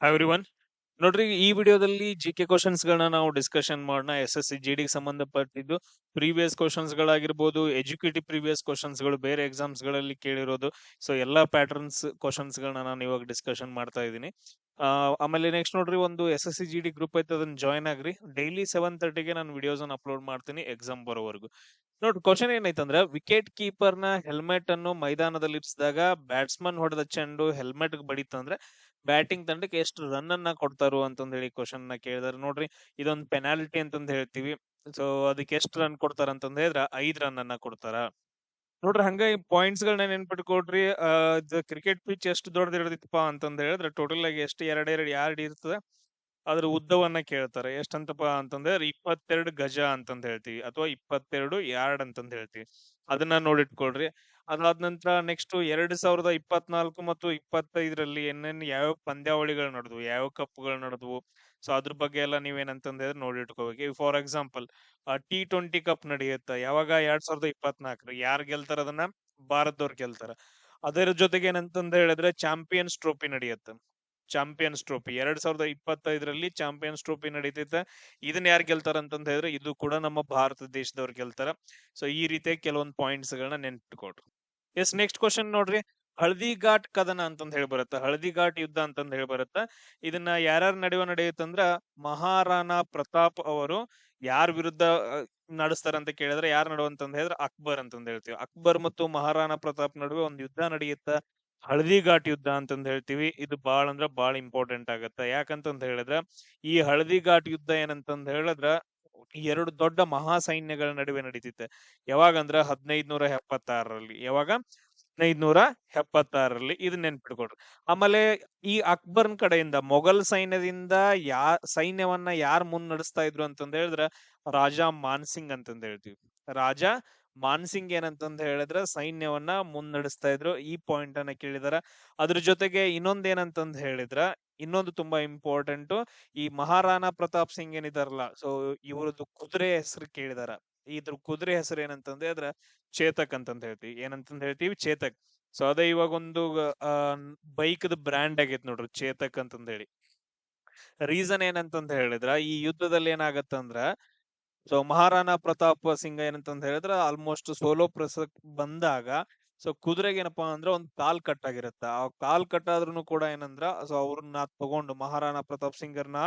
Hi everyone. ನೋಡ್ರಿ, ಈ ವಿಡಿಯೋದಲ್ಲಿ ಜಿಕೆ ಕ್ವಶನ್ಸ್ ಗಳನ್ನ ನಾವು ಡಿಸ್ಕಷನ್ ಮಾಡೋಣ. SSC GD ಗೆ ಸಂಬಂಧಪಟ್ಟಿದ್ದು ಪ್ರೀವಿಯಸ್ ಕ್ವಶನ್ಸ್ ಗಳಾಗಿರ್ಬೋದು, ಎಜುಕೇಟಿವ್ ಪ್ರೀವಿಯಸ್ ಕ್ವಶನ್ಸ್ ಗಳು ಬೇರೆ ಎಕ್ಸಾಮ್ಸ್ ಗಳಲ್ಲಿ ಕೇಳಿರೋದು. ಸೊ ಎಲ್ಲಾ ಪ್ಯಾಟರ್ನ್ಸ್ ಕ್ವಶನ್ಸ್ ಗಳನ್ನ ನಾನು ಇವಾಗ ಡಿಸ್ಕಷನ್ ಮಾಡ್ತಾ ಇದ್ದೀನಿ. ಆಮೇಲೆ ನೆಕ್ಸ್ಟ್ ನೋಡ್ರಿ, ಒಂದು SSC GD ಗ್ರೂಪ್ ಐತೆ, ಅದನ್ನ ಜಾಯ್ನ್ ಆಗ್ರಿ. ಡೈಲಿ 7:30ಗೆ ನಾನು ವಿಡಿಯೋಸ್ ಅನ್ನು ಅಪ್ಲೋಡ್ ಮಾಡ್ತೀನಿ ಎಕ್ಸಾಮ್ ಬರೋವರೆಗೂ. ನೋಡ್ರಿ, ಕ್ವಶನ್ ಏನೈತಂದ್ರೆ, ವಿಕೆಟ್ ಕೀಪರ್ ನ ಹೆಲ್ಮೆಟ್ ಅನ್ನು ಮೈದಾನದಲ್ಲಿ ಇರಿಸಿದಾಗ ಬ್ಯಾಟ್ಸ್ಮನ್ ಹೊಡೆದ ಚೆಂಡು ಹೆಲ್ಮೆಟ್ ಬಡಿತಂದ್ರೆ ಬ್ಯಾಟಿಂಗ್ ತಂಡಕ್ಕೆ ಎಷ್ಟು ರನ್ ಅನ್ನ ಕೊಡ್ತಾರು ಅಂತಂದ್ ಹೇಳಿ ಕ್ವಶನ್ ನ ಕೇಳಿದಾರೆ. ನೋಡ್ರಿ, ಇದೊಂದು ಪೆನಾಲ್ಟಿ ಅಂತಂದ್ ಹೇಳ್ತೀವಿ. ಸೊ ಅದಕ್ಕೆ ಎಷ್ಟು ರನ್ ಕೊಡ್ತಾರ ಅಂತಂದ್ ಹೇಳಿದ್ರ 5 ರನ್ ಅನ್ನ ಕೊಡ್ತಾರ. ನೋಡ್ರಿ, ಹಂಗ ಪಾಯಿಂಟ್ಸ್ ಗಳನ್ನ ನೆನ್ಪಿಟ್ಕೊಡ್ರಿ. ಕ್ರಿಕೆಟ್ ಪಿಚ್ ಎಷ್ಟು ದೊಡ್ಡದಿರ್ತೈತಪ್ಪ ಅಂತಂದ್ ಹೇಳಿದ್ರೆ ಟೋಟಲ್ ಆಗಿ ಎಷ್ಟು 2 ಯಾರ್ಡ್ ಇರ್ತದೆ. ಅದ್ರ ಉದ್ದವನ್ನ ಕೇಳ್ತಾರೆ. ಎಷ್ಟಂತಪ್ಪ ಅಂತಂದ್ರೆ 22 ಗಜ ಅಂತಂದ್ ಹೇಳ್ತೀವಿ, ಅಥವಾ 22 ಯಾರ್ಡ್ ಅಂತಂದ್ ಹೇಳ್ತೀವಿ. ಅದನ್ನ ನೋಡಿಟ್ಕೊಳ್ರಿ. ಅದಾದ ನಂತರ ನೆಕ್ಸ್ಟ್ 2024 ಮತ್ತು 25ರಲ್ಲಿ ಯಾವ ಪಂದ್ಯಾವಳಿಗಳು ನಡೆದ್ವು, ಯಾವ ಕಪ್ಗಳು ನಡೆದ್ವು. ಸೊ ಅದ್ರ ಬಗ್ಗೆ ಎಲ್ಲ ನೀವೇನಂತಂದ್ರೆ ನೋಡಿಟ್ಕೋಬೇಕು. ಫಾರ್ ಎಕ್ಸಾಂಪಲ್, T20 ಕಪ್ ನಡೆಯುತ್ತೆ ಯಾವಾಗ? 2024. ಯಾರು ಗೆಲ್ತಾರ ಅದನ್ನ? ಭಾರತದವ್ರು ಗೆಲ್ತಾರ. ಅದರ ಜೊತೆಗೆ ಏನಂತಂದ ಹೇಳಿದ್ರೆ ಚಾಂಪಿಯನ್ಸ್ ಟ್ರೋಫಿ ನಡೆಯುತ್ತೆ. ಚಾಂಪಿಯನ್ಸ್ ಟ್ರೋಫಿ 2025ರಲ್ಲಿ ಚಾಂಪಿಯನ್ಸ್ ಟ್ರೋಫಿ ನಡೀತೈತೆ. ಇದನ್ನ ಯಾರು ಗೆಲ್ತಾರ ಅಂತಂದ ಹೇಳಿದ್ರೆ ಇದು ಕೂಡ ನಮ್ಮ ಭಾರತ ದೇಶದವ್ರು ಗೆಲ್ತಾರ. ಸೊ ಈ ರೀತಿ ಕೆಲವೊಂದು ಪಾಯಿಂಟ್ಸ್ ಗಳನ್ನ ನೆನ್ಪಿಟ್ಕೊಡ್ರಿ. ಎಸ್, ನೆಕ್ಸ್ಟ್ ಕ್ವಶನ್ ನೋಡ್ರಿ. ಹಳದಿ ಘಾಟ್ ಕದನ ಅಂತಂದ್ ಹೇಳಿ ಬರುತ್ತ, ಹಳದಿ ಘಾಟ್ ಯುದ್ಧ ಅಂತಂದ್ ಹೇಳಿ ಬರುತ್ತ. ಇದನ್ನ ಯಾರ್ಯಾರ ನಡುವೆ ನಡೆಯುತ್ತಂದ್ರ ಮಹಾರಾಣಾ ಪ್ರತಾಪ್ ಅವರು ಯಾರ ವಿರುದ್ಧ ನಡೆಸ್ತಾರ ಅಂತ ಕೇಳಿದ್ರೆ ಯಾರ ನಡುವೆ ಅಂತಂದ್ ಹೇಳಿದ್ರೆ ಅಕ್ಬರ್ ಅಂತಂದ್ ಹೇಳ್ತೀವಿ. ಅಕ್ಬರ್ ಮತ್ತು ಮಹಾರಾಣಾ ಪ್ರತಾಪ್ ನಡುವೆ ಒಂದು ಯುದ್ಧ ನಡೆಯುತ್ತ, ಹಳದಿ ಘಾಟ್ ಯುದ್ಧ ಅಂತಂದ್ ಹೇಳ್ತೀವಿ. ಇದು ಬಾಳ ಅಂದ್ರ ಬಾಳ ಇಂಪಾರ್ಟೆಂಟ್ ಆಗತ್ತ. ಯಾಕಂತಂದ್ ಹೇಳಿದ್ರ ಈ ಹಳದಿ ಘಾಟ್ ಯುದ್ಧ ಏನಂತಂದ್ ಹೇಳಿದ್ರ ಎರಡು ದೊಡ್ಡ ಮಹಾ ಸೈನ್ಯಗಳ ನಡುವೆ ನಡೀತಿತ್ತೆ. ಯಾವಾಗಂದ್ರ 1576ರಲ್ಲಿ. ಯಾವಾಗ? 1576ರಲ್ಲಿ. ಇದನ್ನ ನೆನ್ಪಿಟ್ಕೊಡ್ರಿ. ಆಮೇಲೆ ಈ ಅಕ್ಬರ್ನ್ ಕಡೆಯಿಂದ ಮೊಘಲ್ ಸೈನ್ಯದಿಂದ ಸೈನ್ಯವನ್ನ ಯಾರು ಮುನ್ನಡೆಸ್ತಾ ಇದ್ರು ಅಂತಂದ ಹೇಳಿದ್ರ ರಾಜಾ ಮಾನ್ಸಿಂಗ್ ಅಂತಂದ ಹೇಳ್ತೀವಿ. ರಾಜ ಮಾನ್ಸಿಂಗ್ ಏನಂತಂದ ಹೇಳಿದ್ರ ಸೈನ್ಯವನ್ನ ಮುನ್ನಡೆಸ್ತಾ ಇದ್ರು. ಈ ಪಾಯಿಂಟ್ ಅನ್ನ ಕೇಳಿದಾರ. ಅದ್ರ ಜೊತೆಗೆ ಇನ್ನೊಂದ್ ಏನಂತಂದ್ ಹೇಳಿದ್ರ, ಇನ್ನೊಂದು ತುಂಬಾ ಇಂಪಾರ್ಟೆಂಟ್, ಈ ಮಹಾರಾಣಾ ಪ್ರತಾಪ್ ಸಿಂಗ್ ಏನಿದಾರಲ್ಲ, ಸೊ ಇವ್ರದ್ದು ಕುದುರೆ ಹೆಸರು ಕೇಳಿದಾರ. ಇದ್ರ ಕುದುರೆ ಹೆಸರು ಏನಂತಂದ್ರೆ ಅದ್ರ ಚೇತಕ್ ಅಂತಂದ್ ಹೇಳ್ತೀವಿ. ಏನಂತಂದ್ ಹೇಳ್ತೀವಿ? ಚೇತಕ್. ಸೊ ಅದೇ ಇವಾಗ ಒಂದು ಬೈಕ್ದ ಬ್ರ್ಯಾಂಡ್ ಆಗೈತ್ ನೋಡ್ರಿ, ಚೇತಕ್ ಅಂತಂದ್ ಹೇಳಿ. ರೀಸನ್ ಏನಂತಂದ್ ಹೇಳಿದ್ರ ಈ ಯುದ್ಧದಲ್ಲಿ ಏನಾಗತ್ತಂದ್ರ, ಸೊ ಮಹಾರಾಣಾ ಪ್ರತಾಪ್ ಸಿಂಗ್ ಏನಂತಂದ್ ಹೇಳಿದ್ರ ಆಲ್ಮೋಸ್ಟ್ ಸೋಲೋ ಪ್ರಸಕ್ ಬಂದಾಗ ಸೊ ಕುದುರೆಗೆ ಏನಪ್ಪಾ ಅಂದ್ರ ಒಂದ್ ಕಾಲ್ ಕಟ್ಟಾಗಿರತ್ತ. ಆ ಕಾಲ್ ಕಟ್ಟಾದ್ರೂ ಕೂಡ ಏನಂದ್ರ ಸೊ ಅವ್ರನ್ನ ತಗೊಂಡು ಮಹಾರಾಣಾ ಪ್ರತಾಪ್ ಸಿಂಗರ್ನ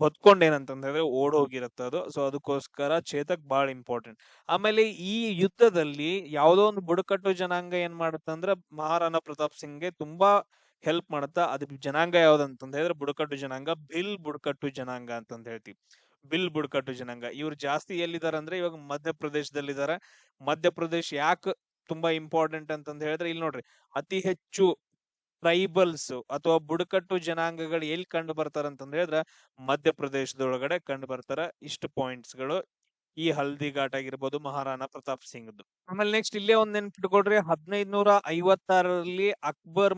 ಹೊತ್ಕೊಂಡ್ ಏನಂತಂದ್ ಹೇಳಿದ್ರೆ ಓಡ್ ಹೋಗಿರತ್ತ ಅದು. ಸೊ ಅದಕ್ಕೋಸ್ಕರ ಚೇತಕ್ ಬಾಳ ಇಂಪಾರ್ಟೆಂಟ್. ಆಮೇಲೆ ಈ ಯುದ್ಧದಲ್ಲಿ ಯಾವ್ದೋ ಒಂದು ಬುಡಕಟ್ಟು ಜನಾಂಗ ಏನ್ ಮಾಡುತ್ತಂದ್ರ ಮಹಾರಾಣಾ ಪ್ರತಾಪ್ ಸಿಂಗ್ಗೆ ತುಂಬಾ ಹೆಲ್ಪ್ ಮಾಡುತ್ತಾ. ಅದ್ ಜನಾಂಗ ಯಾವ್ದಂತಂದ್ ಹೇಳಿದ್ರೆ ಬುಡಕಟ್ಟು ಜನಾಂಗ, ಭಿಲ್ ಬುಡಕಟ್ಟು ಜನಾಂಗ ಅಂತಂದ್ ಹೇಳ್ತೀವಿ. ಬಿಲ್ ಬುಡಕಟ್ಟು ಜನಾಂಗ ಇವ್ರು ಜಾಸ್ತಿ ಎಲ್ಲಿದಾರ ಅಂದ್ರೆ ಇವಾಗ ಮಧ್ಯಪ್ರದೇಶದಲ್ಲಿದಾರ. ಮಧ್ಯಪ್ರದೇಶ್ ಯಾಕೆ ತುಂಬಾ ಇಂಪಾರ್ಟೆಂಟ್ ಅಂತಂದ್ ಹೇಳಿದ್ರೆ ಇಲ್ಲಿ ನೋಡ್ರಿ, ಅತಿ ಹೆಚ್ಚು ಟ್ರೈಬಲ್ಸ್ ಅಥವಾ ಬುಡಕಟ್ಟು ಜನಾಂಗಗಳು ಎಲ್ಲಿ ಕಂಡು ಬರ್ತಾರ ಅಂತಂದ್ ಹೇಳಿದ್ರ ಮಧ್ಯಪ್ರದೇಶದೊಳಗಡೆ ಕಂಡು ಬರ್ತಾರ. ಇಷ್ಟು ಪಾಯಿಂಟ್ಸ್ ಗಳು ಈ ಹಲ್ದಿ ಘಾಟ್ ಆಗಿರ್ಬೋದು ಮಹಾರಾಣಾ ಪ್ರತಾಪ್ ಸಿಂಗ್ದು. ಆಮೇಲೆ ನೆಕ್ಸ್ಟ್ ಇಲ್ಲೇ ಒಂದ್ ನೆನ್ಪಿಟ್ಕೊಡ್ರಿ, 1556ರಲ್ಲಿ ಅಕ್ಬರ್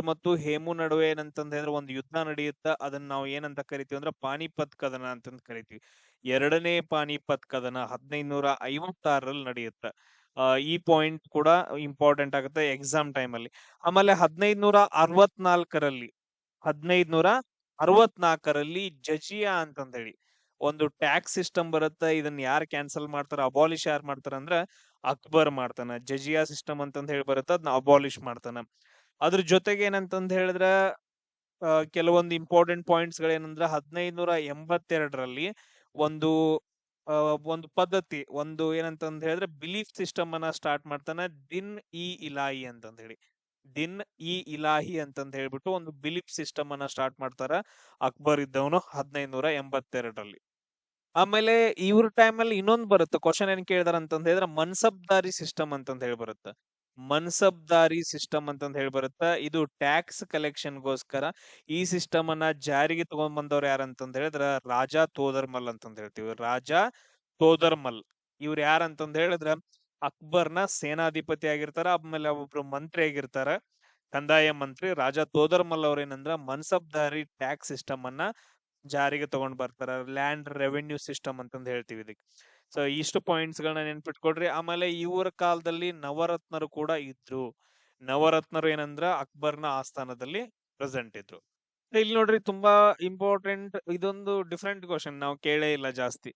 ಮತ್ತು ಹೇಮು ನಡುವೆ ಏನಂತಂದ್ ಹೇಳಿದ್ರೆ ಒಂದು ಯುದ್ಧ ನಡೆಯುತ್ತ. ಅದನ್ನ ನಾವು ಏನಂತ ಕರಿತೀವಿ ಅಂದ್ರೆ ಪಾನಿಪತ್ ಕದನ ಅಂತಂದ್ ಕರಿತೀವಿ. ಎರಡನೇ ಪಾನಿಪತ್ ಕದನ 1556ರಲ್ಲಿ ನಡೆಯುತ್ತ. ಈ ಪಾಯಿಂಟ್ ಕೂಡ ಇಂಪಾರ್ಟೆಂಟ್ ಆಗುತ್ತೆ ಎಕ್ಸಾಮ್ ಟೈಮ್ ಅಲ್ಲಿ. ಆಮೇಲೆ 1564ರಲ್ಲಿ ಜಜಿಯಾ ಅಂತಂದ್ ಹೇಳಿ ಒಂದು ಟ್ಯಾಕ್ಸ್ ಸಿಸ್ಟಮ್ ಬರುತ್ತೆ. ಇದನ್ನ ಯಾರು ಕ್ಯಾನ್ಸಲ್ ಮಾಡ್ತಾರ, ಅಬಾಲಿಷ್ ಯಾರು ಮಾಡ್ತಾರ ಅಂದ್ರ ಅಕ್ಬರ್ ಮಾಡ್ತಾನ. ಜಜಿಯಾ ಸಿಸ್ಟಮ್ ಅಂತಂದ್ ಹೇಳಿ ಬರುತ್ತೆ, ಅದನ್ನ ಅಬಾಲಿಷ್ ಮಾಡ್ತಾನ. ಅದ್ರ ಜೊತೆಗೆ ಏನಂತಂದ್ ಹೇಳಿದ್ರ ಕೆಲವೊಂದು ಇಂಪಾರ್ಟೆಂಟ್ ಪಾಯಿಂಟ್ಸ್ ಗಳೇನಂದ್ರ 1582ರಲ್ಲಿ ಒಂದು ಒಂದು ಪದ್ಧತಿ, ಒಂದು ಏನಂತಂದ್ ಹೇಳಿದ್ರೆ ಬಿಲೀಫ್ ಸಿಸ್ಟಮ್ ಅನ್ನ ಸ್ಟಾರ್ಟ್ ಮಾಡ್ತಾನ. ದಿನ್-ಇ-ಇಲಾಹಿ ಅಂತಂದ್ ಹೇಳಿ. ದಿನ್-ಇ-ಇಲಾಹಿ ಅಂತಂದ್ ಹೇಳ್ಬಿಟ್ಟು ಒಂದು ಬಿಲೀಫ್ ಸಿಸ್ಟಮ್ ಅನ್ನ ಸ್ಟಾರ್ಟ್ ಮಾಡ್ತಾರ ಅಕ್ಬರ್ ಇದ್ದವನು 1582ರಲ್ಲಿ. ಆಮೇಲೆ ಇವ್ರ ಟೈಮ್ ಅಲ್ಲಿ ಇನ್ನೊಂದ್ ಬರುತ್ತೆ ಕ್ವಶನ್, ಏನ್ ಕೇಳಿದಾರ ಅಂತಂದ್ ಹೇಳಿದ್ರೆ ಮನ್ಸಬ್ದಾರಿ ಸಿಸ್ಟಮ್ ಅಂತಂದ್ ಹೇಳಿ ಬರುತ್ತೆ. ಮನ್ಸಬ್ದಾರಿ ಸಿಸ್ಟಮ್ ಅಂತಂದ್ ಹೇಳಿ ಬರುತ್ತ. ಇದು ಟ್ಯಾಕ್ಸ್ ಕಲೆಕ್ಷನ್ ಗೋಸ್ಕರ ಈ ಸಿಸ್ಟಮ್ ಅನ್ನ ಜಾರಿಗೆ ತಗೊಂಡ್ ಬಂದವ್ರು ಯಾರಂತಂದ್ ಹೇಳಿದ್ರ ರಾಜಾ ತೋದರ್ಮಲ್ ಅಂತಂದ್ ಹೇಳ್ತೀವಿ. ರಾಜಾ ತೋದರ್ಮಲ್ ಇವ್ರು ಯಾರಂತಂದ್ ಹೇಳಿದ್ರ ಅಕ್ಬರ್ನ ಸೇನಾಧಿಪತಿ ಆಗಿರ್ತಾರ. ಆಮೇಲೆ ಒಬ್ರು ಮಂತ್ರಿ ಆಗಿರ್ತಾರ, ಕಂದಾಯ ಮಂತ್ರಿ. ರಾಜಾ ತೋದರ್ಮಲ್ ಅವ್ರ ಏನಂದ್ರ ಮನ್ಸಬ್ದಾರಿ ಟ್ಯಾಕ್ಸ್ ಸಿಸ್ಟಮ್ ಅನ್ನ ಜಾರಿಗೆ ತಗೊಂಡ್ ಬರ್ತಾರ. ಲ್ಯಾಂಡ್ ರೆವೆನ್ಯೂ ಸಿಸ್ಟಮ್ ಅಂತಂದ್ ಹೇಳ್ತೀವಿ ಇದಕ್ಕೆ. ಸೊ ಇಷ್ಟು ಪಾಯಿಂಟ್ಸ್ ಗಳನ್ನ ನೆನ್ಪಿಟ್ಕೊಡ್ರಿ. ಆಮೇಲೆ ಇವರ ಕಾಲದಲ್ಲಿ ನವರತ್ನರು ಕೂಡ ಇದ್ರು. ನವರತ್ನರು ಏನಂದ್ರ ಅಕ್ಬರ್ನ ಆಸ್ಥಾನದಲ್ಲಿ ಪ್ರೆಸೆಂಟ್ ಇದ್ರು. ಇಲ್ಲಿ ನೋಡ್ರಿ ತುಂಬಾ ಇಂಪಾರ್ಟೆಂಟ್, ಇದೊಂದು ಡಿಫ್ರೆಂಟ್ ಕ್ವಶನ್, ನಾವು ಕೇಳೇ ಇಲ್ಲ ಜಾಸ್ತಿ.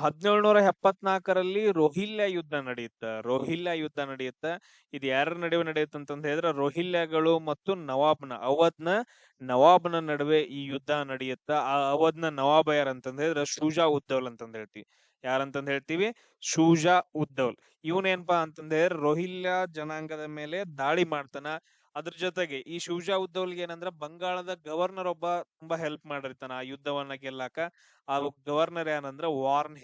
1774ರಲ್ಲಿ ರೋಹಿಲ್ಯ ಯುದ್ಧ ನಡೆಯುತ್ತ. ಇದು ಯಾರ ನಡುವೆ ನಡೆಯುತ್ತೆ ಅಂತಂದ ಹೇಳಿದ್ರೆ, ರೋಹಿಲ್ಯಗಳು ಮತ್ತು ಅವಧ್ನ ನಡುವೆ ಈ ಯುದ್ಧ ನಡೆಯುತ್ತ. ಆ ಅವಧ್ನ ನವಾಬ ಯಾರಂತಂದ ಹೇಳಿದ್ರೆ ಶೂಜಾ ಉದ್ದೌಲ್ ಅಂತಂದ ಹೇಳ್ತೀವಿ. ಯಾರಂತಂದ ಹೇಳ್ತೀವಿ? ಶೂಜಾ ಉದ್ದೌಲ್. ಇವನೇನ್ಪಾ ಅಂತಂದ ಹೇಳಿದ್ರೆ ರೋಹಿಲ್ಯ ಜನಾಂಗದ ಮೇಲೆ ದಾಳಿ ಮಾಡ್ತಾನ. ಅದ್ರ ಜೊತೆಗೆ ಈ ಶೂಜಾ ಉದ್ದೌಲ್ಗೆ ಏನಂದ್ರ ಬಂಗಾಳದ ಗವರ್ನರ್ ಒಬ್ಬ ತುಂಬಾ ಹೆಲ್ಪ್ ಮಾಡಿರ್ತಾನ ಆ ಯುದ್ಧವನ್ನ ಗೆಲ್ಲಾಕ. ಆ ಗವರ್ನರ್ ಏನಂದ್ರ ವಾರ್ನ್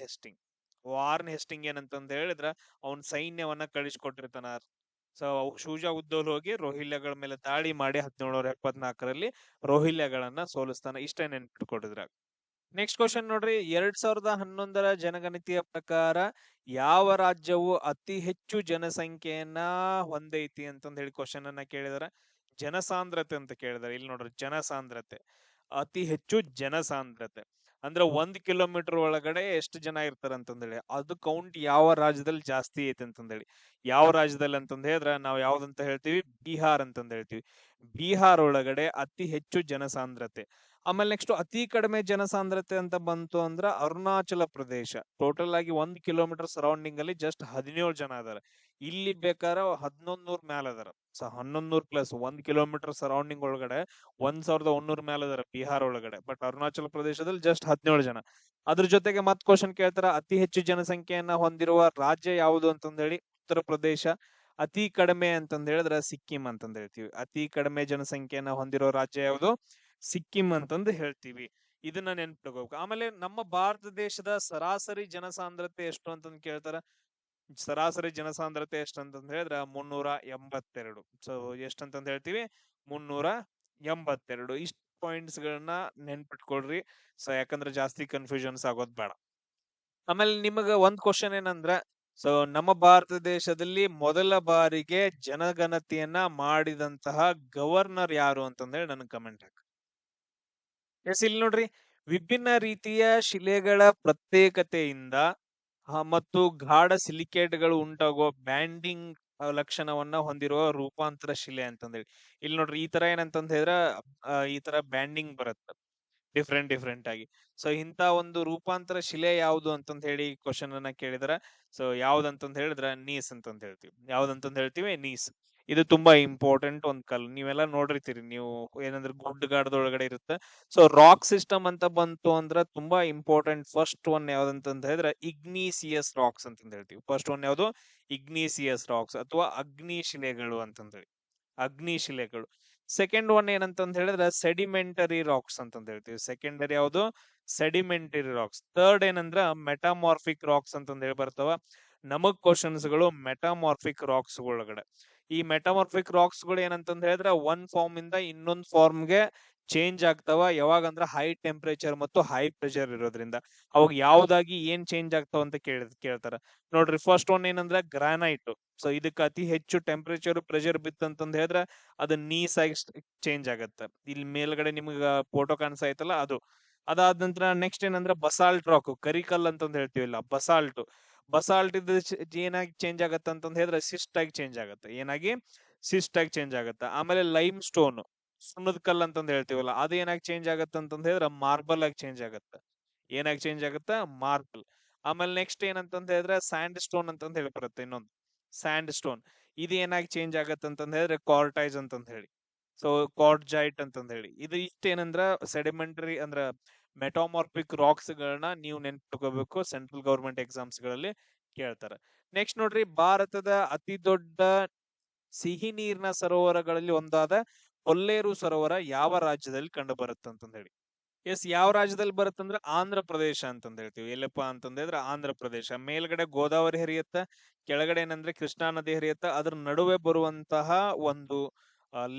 ಹೆಸ್ಟಿಂಗ್ ಏನಂತಂದ ಹೇಳಿದ್ರ ಅವನ್ ಸೈನ್ಯವನ್ನ ಕಳಿಸ್ಕೊಟ್ಟಿರ್ತಾನ. ಸೊ ಶೂಜಾ ಉದ್ದೌಲ್ ಹೋಗಿ ರೋಹಿಲ್ಯಗಳ ಮೇಲೆ ದಾಳಿ ಮಾಡಿ 1774ರಲ್ಲಿ ರೋಹಿಲ್ಯಗಳನ್ನ ಸೋಲಿಸ್ತಾನ. ಇಷ್ಟೇ ನೆನ್ಪಿಟ್ಕೊಂಡಿದ್ರ. ನೆಕ್ಸ್ಟ್ ಕ್ವಶನ್ ನೋಡ್ರಿ, 2011ರ ಜನಗಣತಿಯ ಪ್ರಕಾರ ಯಾವ ರಾಜ್ಯವು ಅತಿ ಹೆಚ್ಚು ಜನಸಂಖ್ಯೆಯನ್ನ ಹೊಂದೈತಿ ಅಂತಂದ ಹೇಳಿ ಕ್ವಶನ್ ಅನ್ನ ಕೇಳಿದಾರ. ಜನಸಾಂದ್ರತೆ ಅಂತ ಕೇಳಿದಾರೆ. ಇಲ್ಲಿ ನೋಡ್ರಿ, ಜನಸಾಂದ್ರತೆ, ಅತಿ ಹೆಚ್ಚು ಜನಸಾಂದ್ರತೆ ಅಂದ್ರೆ 1 ಕಿಲೋಮೀಟರ್ ಒಳಗಡೆ ಎಷ್ಟು ಜನ ಇರ್ತಾರ ಅಂತಂದೇಳಿ ಅದು ಕೌಂಟ್ ಯಾವ ರಾಜ್ಯದಲ್ಲಿ ಜಾಸ್ತಿ ಐತೆ ಅಂತಂದೇಳಿ. ಯಾವ ರಾಜ್ಯದಲ್ಲಿ ಅಂತಂದ ಹೇಳಿದ್ರ ನಾವು ಯಾವ್ದಂತ ಹೇಳ್ತೀವಿ? ಬಿಹಾರ್ ಅಂತಂದ ಹೇಳ್ತೀವಿ. ಬಿಹಾರ್ ಒಳಗಡೆ ಅತಿ ಹೆಚ್ಚು ಜನಸಾಂದ್ರತೆ. ಆಮೇಲೆ ನೆಕ್ಸ್ಟ್ ಅತಿ ಕಡಿಮೆ ಜನಸಾಂದ್ರತೆ ಅಂತ ಬಂತು ಅಂದ್ರ ಅರುಣಾಚಲ ಪ್ರದೇಶ. ಟೋಟಲ್ ಆಗಿ 1 ಕಿಲೋಮೀಟರ್ ಸರೌಂಡಿಂಗ್ ಅಲ್ಲಿ ಜಸ್ಟ್ 17 ಜನ ಅದಾರ. ಇಲ್ಲಿ ಬೇಕಾದ್ರೆ 1100 ಮ್ಯಾಲ ಅದಾರ. ಸೊ 1100 ಪ್ಲಸ್ 1 ಕಿಲೋಮೀಟರ್ ಸರೌಂಡಿಂಗ್ ಒಳಗಡೆ 1100 ಮ್ಯಾಲ ಅದಾರ ಬಿಹಾರ್ ಒಳಗಡೆ. ಬಟ್ ಅರುಣಾಚಲ ಪ್ರದೇಶದಲ್ಲಿ ಜಸ್ಟ್ 17 ಜನ. ಅದ್ರ ಜೊತೆಗೆ ಮತ್ ಕ್ವಶನ್ ಕೇಳ್ತಾರ, ಅತಿ ಹೆಚ್ಚು ಜನಸಂಖ್ಯೆಯನ್ನ ಹೊಂದಿರುವ ರಾಜ್ಯ ಯಾವುದು ಅಂತಂದ ಹೇಳಿ. ಉತ್ತರ ಪ್ರದೇಶ. ಅತಿ ಕಡಿಮೆ ಅಂತಂದ ಹೇಳಿದ್ರೆ ಸಿಕ್ಕಿಂ ಅಂತಂದ ಹೇಳ್ತೀವಿ. ಅತಿ ಕಡಿಮೆ ಜನಸಂಖ್ಯೆಯನ್ನ ಹೊಂದಿರೋ ರಾಜ್ಯ ಯಾವುದು? ಸಿಕ್ಕಿಂ ಅಂತಂದು ಹೇಳ್ತೀವಿ. ಇದನ್ನ ನೆನ್ಪಿಟ್ಕೋಬೇಕು. ಆಮೇಲೆ ನಮ್ಮ ಭಾರತ ದೇಶದ ಸರಾಸರಿ ಜನಸಾಂದ್ರತೆ ಎಷ್ಟು ಅಂತಂದ್ ಕೇಳ್ತಾರ. ಸರಾಸರಿ ಜನಸಾಂದ್ರತೆ ಎಷ್ಟಂತಂದ್ ಹೇಳಿದ್ರ 382. ಸೊ ಎಷ್ಟಂತಂದ್ ಹೇಳ್ತೀವಿ? 382. ಇಷ್ಟ ಪಾಯಿಂಟ್ಸ್ ಗಳನ್ನ ನೆನ್ಪಿಟ್ಕೊಳ್ರಿ. ಸೊ ಯಾಕಂದ್ರೆ ಜಾಸ್ತಿ ಕನ್ಫ್ಯೂಷನ್ಸ್ ಆಗೋದ್ ಬೇಡ. ಆಮೇಲೆ ನಿಮಗ ಒಂದ್ ಕ್ವಶನ್ ಏನಂದ್ರ, ಸೊ ನಮ್ಮ ಭಾರತ ದೇಶದಲ್ಲಿ ಮೊದಲ ಬಾರಿಗೆ ಜನಗಣತಿಯನ್ನ ಮಾಡಿದಂತಹ ಗವರ್ನರ್ ಯಾರು ಅಂತಂದೇಳಿ ನನಗೆ ಕಮೆಂಟ್ ಹಾಕಿ. ಎಸ್, ಇಲ್ಲಿ ನೋಡ್ರಿ, ವಿಭಿನ್ನ ರೀತಿಯ ಶಿಲೆಗಳ ಪ್ರತ್ಯೇಕತೆಯಿಂದ ಮತ್ತು ಗಾಢ ಸಿಲಿಕೇಟ್ಗಳು ಉಂಟಾಗುವ ಬ್ಯಾಂಡಿಂಗ್ ಲಕ್ಷಣವನ್ನ ಹೊಂದಿರುವ ರೂಪಾಂತರ ಶಿಲೆ ಅಂತಂದೇಳಿ. ಇಲ್ಲಿ ನೋಡ್ರಿ, ಈ ತರ ಏನಂತಂದ ಹೇಳಿದ್ರ ಈ ತರ ಬ್ಯಾಂಡಿಂಗ್ ಬರುತ್ತೆ ಡಿಫ್ರೆಂಟ್ ಆಗಿ. ಸೊ ಇಂತ ಒಂದು ರೂಪಾಂತರ ಶಿಲೆ ಯಾವುದು ಅಂತಂದ ಹೇಳಿ ಕ್ವಶನ್ ಅನ್ನ ಕೇಳಿದಾರ. ಸೊ ಯಾವ್ದಂತಂದ್ ಹೇಳಿದ್ರ ನೀಸ್ ಅಂತಂದ್ ಹೇಳ್ತೀವಿ. ಯಾವ್ದಂತಂದ್ ಹೇಳ್ತೀವಿ? ನೀಸ್. ಇದು ತುಂಬಾ ಇಂಪಾರ್ಟೆಂಟ್ ಒಂದ್ ನೀವೆಲ್ಲ ನೋಡಿರ್ತೀರಿ ನೀವು, ಏನಂದ್ರೆ ಗುಡ್ಡಗಾಡದೊಳಗಡೆ ಇರುತ್ತೆ. ಸೊ ರಾಕ್ ಸಿಸ್ಟಮ್ ಅಂತ ಬಂತು ಅಂದ್ರ ತುಂಬಾ ಇಂಪಾರ್ಟೆಂಟ್. ಫಸ್ಟ್ ಒನ್ ಯಾವ್ದಂತಂದ ಹೇಳಿದ್ರೆ ಇಗ್ನೀಸಿಯಸ್ ರಾಕ್ಸ್ ಅಂತಂದ್ ಹೇಳ್ತೀವಿ. ಫಸ್ಟ್ ಒನ್ ಯಾವ್ದು? ಇಗ್ನೀಸಿಯಸ್ ರಾಕ್ಸ್ ಅಥವಾ ಅಗ್ನಿಶಿಲೆಗಳು ಅಂತಂದೇಳಿ. ಅಗ್ನಿಶಿಲೆಗಳು. ಸೆಕೆಂಡ್ ಒನ್ ಏನಂತಂದ್ ಹೇಳಿದ್ರೆ ಸೆಡಿಮೆಂಟರಿ ರಾಕ್ಸ್ ಅಂತಂದ್ ಹೇಳ್ತೀವಿ. ಸೆಕೆಂಡರಿ ಯಾವುದು? Sedimentary racks. ಥರ್ಡ್ ಏನಂದ್ರ ಮೆಟಾಮಾರ್ಫಿಕ್ ರಾಕ್ಸ್ ಅಂತಂದ್ ಹೇಳಿ ಬರ್ತಾವ. ನಮಗ್ ಕ್ವಶನ್ಸ್ ಗಳು ಮೆಟಾಮಾರ್ಫಿಕ್ ರಾಕ್ಸ್ ಒಳಗಡೆ. ಈ ಮೆಟಾಮಾರ್ಫಿಕ್ ರಾಕ್ಸ್ ಗಳು ಏನಂತಂದ್ ಹೇಳಿದ್ರೆ ಒನ್ ಫಾರ್ಮ್ ಇಂದ ಇನ್ನೊಂದ್ ಫಾರ್ಮ್ ಗೆ ಚೇಂಜ್ ಆಗ್ತಾವ. ಯಾವಾಗಂದ್ರ ಹೈ ಟೆಂಪರೇಚರ್ ಮತ್ತು ಹೈ ಪ್ರೆಷರ್ ಇರೋದ್ರಿಂದ. ಅವಾಗ ಯಾವ್ದಾಗಿ ಏನ್ ಚೇಂಜ್ ಆಗ್ತಾವ ಅಂತ ಕೇಳ್ತಾರ. ನೋಡ್ರಿ, ಫಸ್ಟ್ ಒನ್ ಏನಂದ್ರ ಗ್ರಾನೈಟ್. ಸೊ ಇದಕ್ಕೆ ಅತಿ ಹೆಚ್ಚು ಟೆಂಪರೇಚರ್ ಪ್ರೆಷರ್ ಬಿತ್ತಂತಂದ್ ಹೇಳಿದ್ರೆ ಅದು ನೀಸ್ ಆಗಿ ಚೇಂಜ್ ಆಗತ್ತ. ಇಲ್ಲಿ ಮೇಲ್ಗಡೆ ನಿಮ್ಗ ಫೋಟೋ ಕಾಣಿಸೈತಲ್ಲ ಅದು. ಅದಾದ ನಂತರ ನೆಕ್ಸ್ಟ್ ಏನಂದ್ರ ಬಸಾಲ್ಟ್ ರಾಕ್, ಕರಿಕಲ್ ಅಂತಂದ್ ಹೇಳ್ತೀವಿಲ್ಲ, ಬಸಾಲ್ಟ್ ಇದು ಏನಾಗಿ ಚೇಂಜ್ ಆಗತ್ತ ಅಂತಂದ್ ಹೇಳಿದ್ರೆ ಸಿಸ್ಟ್ ಆಗಿ ಚೇಂಜ್ ಆಗತ್ತೆ. ಏನಾಗಿ? ಸಿಸ್ಟ್ ಆಗಿ ಚೇಂಜ್ ಆಗತ್ತ. ಆಮೇಲೆ ಲೈಮ್ ಸ್ಟೋನ್, ಸುಣ್ಣದ ಕಲ್ ಅಂತಂದ್ ಹೇಳ್ತೀವಲ್ಲ, ಅದು ಏನಾಗಿ ಚೇಂಜ್ ಆಗತ್ತ ಅಂತಂದ್ ಹೇಳಿದ್ರೆ ಮಾರ್ಬಲ್ ಆಗಿ ಚೇಂಜ್ ಆಗತ್ತ. ಏನಾಗಿ ಚೇಂಜ್ ಆಗತ್ತ? ಮಾರ್ಬಲ್. ಆಮೇಲೆ ನೆಕ್ಸ್ಟ್ ಏನಂತಂದ್ ಹೇಳಿದ್ರೆ ಸ್ಯಾಂಡ್ ಸ್ಟೋನ್ ಅಂತಂದ್ ಹೇಳಿ ಬರುತ್ತೆ ಇನ್ನೊಂದು. ಸ್ಯಾಂಡ್ ಸ್ಟೋನ್ ಇದು ಏನಾಗಿ ಚೇಂಜ್ ಆಗತ್ತ ಅಂತಂದ್ ಹೇಳಿದ್ರೆ ಕಾರ್ಟೈಸ್ ಅಂತಂದ್ ಹೇಳಿ. ಸೊ ಕಾರ್ಡ್ಜೈಟ್ ಅಂತಂದ್ ಹೇಳಿ. ಇದು ಇಷ್ಟೇನಂದ್ರ ಸೆಡಿಮೆಂಟರಿ ಅಂದ್ರ ಮೆಟಾಮಾರ್ಫಿಕ್ ರಾಕ್ಸ್ ಗಳನ್ನ ನೀವು ನೆನ್ಪಿಟ್ಕೋಬೇಕು. ಸೆಂಟ್ರಲ್ ಗವರ್ಮೆಂಟ್ ಎಕ್ಸಾಮ್ಸ್ ಗಳಲ್ಲಿ ಕೇಳ್ತಾರೆ. ನೆಕ್ಸ್ಟ್ ನೋಡ್ರಿ, ಭಾರತದ ಅತಿ ದೊಡ್ಡ ಸಿಹಿ ನೀರಿನ ಸರೋವರಗಳಲ್ಲಿ ಒಂದಾದ ಕೊಲ್ಲೇರು ಸರೋವರ ಯಾವ ರಾಜ್ಯದಲ್ಲಿ ಕಂಡು ಬರುತ್ತೆ ಅಂತಂದ ಹೇಳಿ. ಎಸ್, ಯಾವ ರಾಜ್ಯದಲ್ಲಿ ಬರುತ್ತಂದ್ರೆ ಆಂಧ್ರ ಪ್ರದೇಶ ಅಂತಂದ ಹೇಳ್ತೀವಿ. ಎಲ್ಲಪ್ಪ ಅಂತಂದ ಹೇಳಿದ್ರೆ ಆಂಧ್ರ ಪ್ರದೇಶ. ಮೇಲ್ಗಡೆ ಗೋದಾವರಿ ಹರಿಯತ್ತ, ಕೆಳಗಡೆ ಏನಂದ್ರೆ ಕೃಷ್ಣಾ ನದಿ ಹರಿಯತ್ತ. ಅದ್ರ ನಡುವೆ ಬರುವಂತಹ ಒಂದು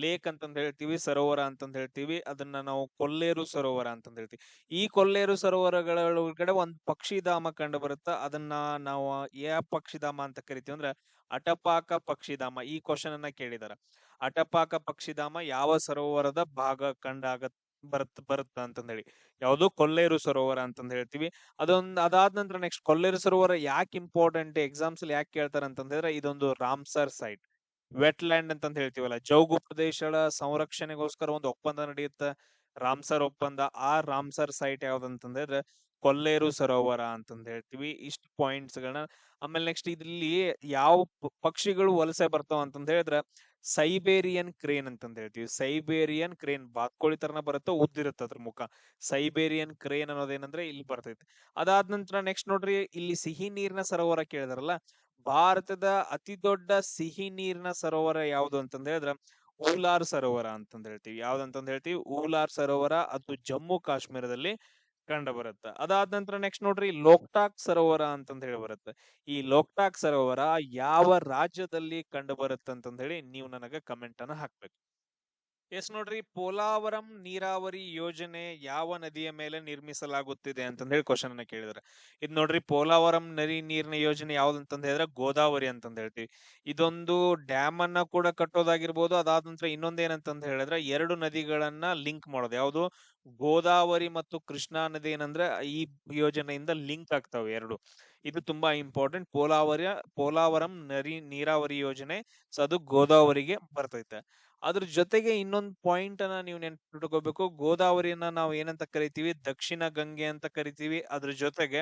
ಲೇಕ್ ಅಂತಂದ ಹೇಳ್ತೀವಿ, ಸರೋವರ ಅಂತಂದ ಹೇಳ್ತೀವಿ. ಅದನ್ನ ನಾವು ಕೊಲ್ಲೇರು ಸರೋವರ ಅಂತಂದ ಹೇಳ್ತೀವಿ. ಈ ಕೊಲ್ಲೇರು ಸರೋವರಗಳ ಒಳಗಡೆ ಒಂದು ಪಕ್ಷಿಧಾಮ ಕಂಡು ಬರುತ್ತ. ಅದನ್ನ ನಾವು ಯಾವ ಪಕ್ಷಿಧಾಮ ಅಂತ ಕರಿತೀವಿ ಅಂದ್ರೆ ಅಟಪಾಕ ಪಕ್ಷಿಧಾಮ. ಈ ಕ್ವಶನ್ ಅನ್ನ ಕೇಳಿದಾರ. ಅಟಪಾಕ ಪಕ್ಷಿಧಾಮ ಯಾವ ಸರೋವರದ ಭಾಗ ಬರುತ್ತ ಅಂತಂದ ಹೇಳಿ. ಯಾವುದು? ಕೊಲ್ಲೇರು ಸರೋವರ ಅಂತಂದ ಹೇಳ್ತೀವಿ. ಅದಾದ ನಂತರ ನೆಕ್ಸ್ಟ್ ಕೊಲ್ಲೇರು ಸರೋವರ ಯಾಕೆ ಇಂಪಾರ್ಟೆಂಟ್, ಎಕ್ಸಾಮ್ಸ್ ಅಲ್ಲಿ ಯಾಕೆ ಕೇಳ್ತಾರ ಅಂತಂದ್ರೆ ಇದೊಂದು ರಾಮ್ಸರ್ ಸೈಟ್. ವೆಟ್ ಲ್ಯಾಂಡ್ ಅಂತ ಹೇಳ್ತೀವಲ್ಲ, ಜೌಗು ಪ್ರದೇಶಗಳ ಸಂರಕ್ಷಣೆಗೋಸ್ಕರ ಒಂದು ಒಪ್ಪಂದ ನಡೆಯುತ್ತೆ, ರಾಮ್ಸರ್ ಒಪ್ಪಂದ. ಆ ರಾಮ್ಸರ್ ಸೈಟ್ ಯಾವ್ದಂತಂದ್ರೆ ಕೊಲ್ಲೇರು ಸರೋವರ ಅಂತಂದ್ ಹೇಳ್ತೀವಿ. ಇಷ್ಟು ಪಾಯಿಂಟ್ಸ್ ಗಳನ್ನ. ಆಮೇಲೆ ನೆಕ್ಸ್ಟ್ ಇದ್ರಲ್ಲಿ ಯಾವ ಪಕ್ಷಿಗಳು ವಲಸೆ ಬರ್ತಾವ ಅಂತಂದ್ ಹೇಳಿದ್ರೆ ಸೈಬೇರಿಯನ್ ಕ್ರೇನ್ ಅಂತಂದ್ ಹೇಳ್ತೀವಿ. ಸೈಬೇರಿಯನ್ ಕ್ರೇನ್ ಬಾತ್ಕೋಳಿ ತರನ ಬರುತ್ತೆ, ಉದ್ದಿರುತ್ತೆ ಅದ್ರ ಮುಖ. ಸೈಬೇರಿಯನ್ ಕ್ರೇನ್ ಅನ್ನೋದೇನಂದ್ರೆ ಇಲ್ಲಿ ಬರ್ತೈತಿ. ಅದಾದ ನಂತರ ನೆಕ್ಸ್ಟ್ ನೋಡ್ರಿ, ಇಲ್ಲಿ ಸಿಹಿ ನೀರಿನ ಸರೋವರ ಕೇಳಿದಾರಲ್ಲ, ಭಾರತದ ಅತಿ ದೊಡ್ಡ ಸಿಹಿ ನೀರಿನ ಸರೋವರ ಯಾವುದು ಅಂತಂದ್ ಹೇಳಿದ್ರ ಊಲಾರ್ ಸರೋವರ ಅಂತಂದ್ ಹೇಳ್ತೀವಿ. ಯಾವ್ದಂತಂದ್ ಹೇಳ್ತೀವಿ, ಊಲಾರ್ ಸರೋವರ. ಅದು ಜಮ್ಮು ಕಾಶ್ಮೀರದಲ್ಲಿ ಕಂಡು ಬರುತ್ತೆ. ಅದಾದ ನಂತರ ನೆಕ್ಸ್ಟ್ ನೋಡ್ರಿ, ಲೋಕ್ಟಾಕ್ ಸರೋವರ ಅಂತಂದ್ ಹೇಳಿ ಬರುತ್ತೆ. ಈ ಲೋಕ್ಟಾಕ್ ಸರೋವರ ಯಾವ ರಾಜ್ಯದಲ್ಲಿ ಕಂಡು ಬರುತ್ತೆ ಅಂತಂದ್ ಹೇಳಿ ನೀವು ನನಗೆ ಕಮೆಂಟ್ ಅನ್ನ ಹಾಕ್ಬೇಕು. ಎಸ್ ನೋಡ್ರಿ, ಪೋಲಾವರಂ ನೀರಾವರಿ ಯೋಜನೆ ಯಾವ ನದಿಯ ಮೇಲೆ ನಿರ್ಮಿಸಲಾಗುತ್ತಿದೆ ಅಂತಂದ್ ಹೇಳಿ ಕ್ವಶನ್ ಅನ್ನ ಕೇಳಿದ್ರೆ, ಇದ್ ನೋಡ್ರಿ, ಪೋಲಾವರಂ ನದಿ ನೀರಿನ ಯೋಜನೆ ಯಾವ್ದಂತಂದ್ ಹೇಳಿದ್ರೆ ಗೋದಾವರಿ ಅಂತಂದ್ ಹೇಳ್ತೀವಿ. ಇದೊಂದು ಡ್ಯಾಮ್ ಅನ್ನ ಕೂಡ ಕಟ್ಟೋದಾಗಿರ್ಬೋದು. ಅದಾದ ನಂತರ ಇನ್ನೊಂದ್ ಏನಂತಂದ್ ಹೇಳಿದ್ರೆ ಎರಡು ನದಿಗಳನ್ನ ಲಿಂಕ್ ಮಾಡೋದು. ಯಾವ್ದು, ಗೋದಾವರಿ ಮತ್ತು ಕೃಷ್ಣಾ ನದಿ ಏನಂದ್ರೆ ಈ ಯೋಜನೆಯಿಂದ ಲಿಂಕ್ ಆಗ್ತಾವೆ ಎರಡು. ಇದು ತುಂಬಾ ಇಂಪಾರ್ಟೆಂಟ್. ಪೋಲಾವರಂ ನೀರಾವರಿ ಯೋಜನೆ, ಸೊ ಅದು ಗೋದಾವರಿಗೆ ಬರ್ತೈತೆ. ಅದ್ರ ಜೊತೆಗೆ ಇನ್ನೊಂದು ಪಾಯಿಂಟ್ ಅನ್ನ ನೀವು ನೆನ್ಪಿಟ್ಕೋಬೇಕು. ಗೋದಾವರಿಯನ್ನ ನಾವು ಏನಂತ ಕರಿತೀವಿ, ದಕ್ಷಿಣ ಗಂಗೆ ಅಂತ ಕರಿತೀವಿ. ಅದ್ರ ಜೊತೆಗೆ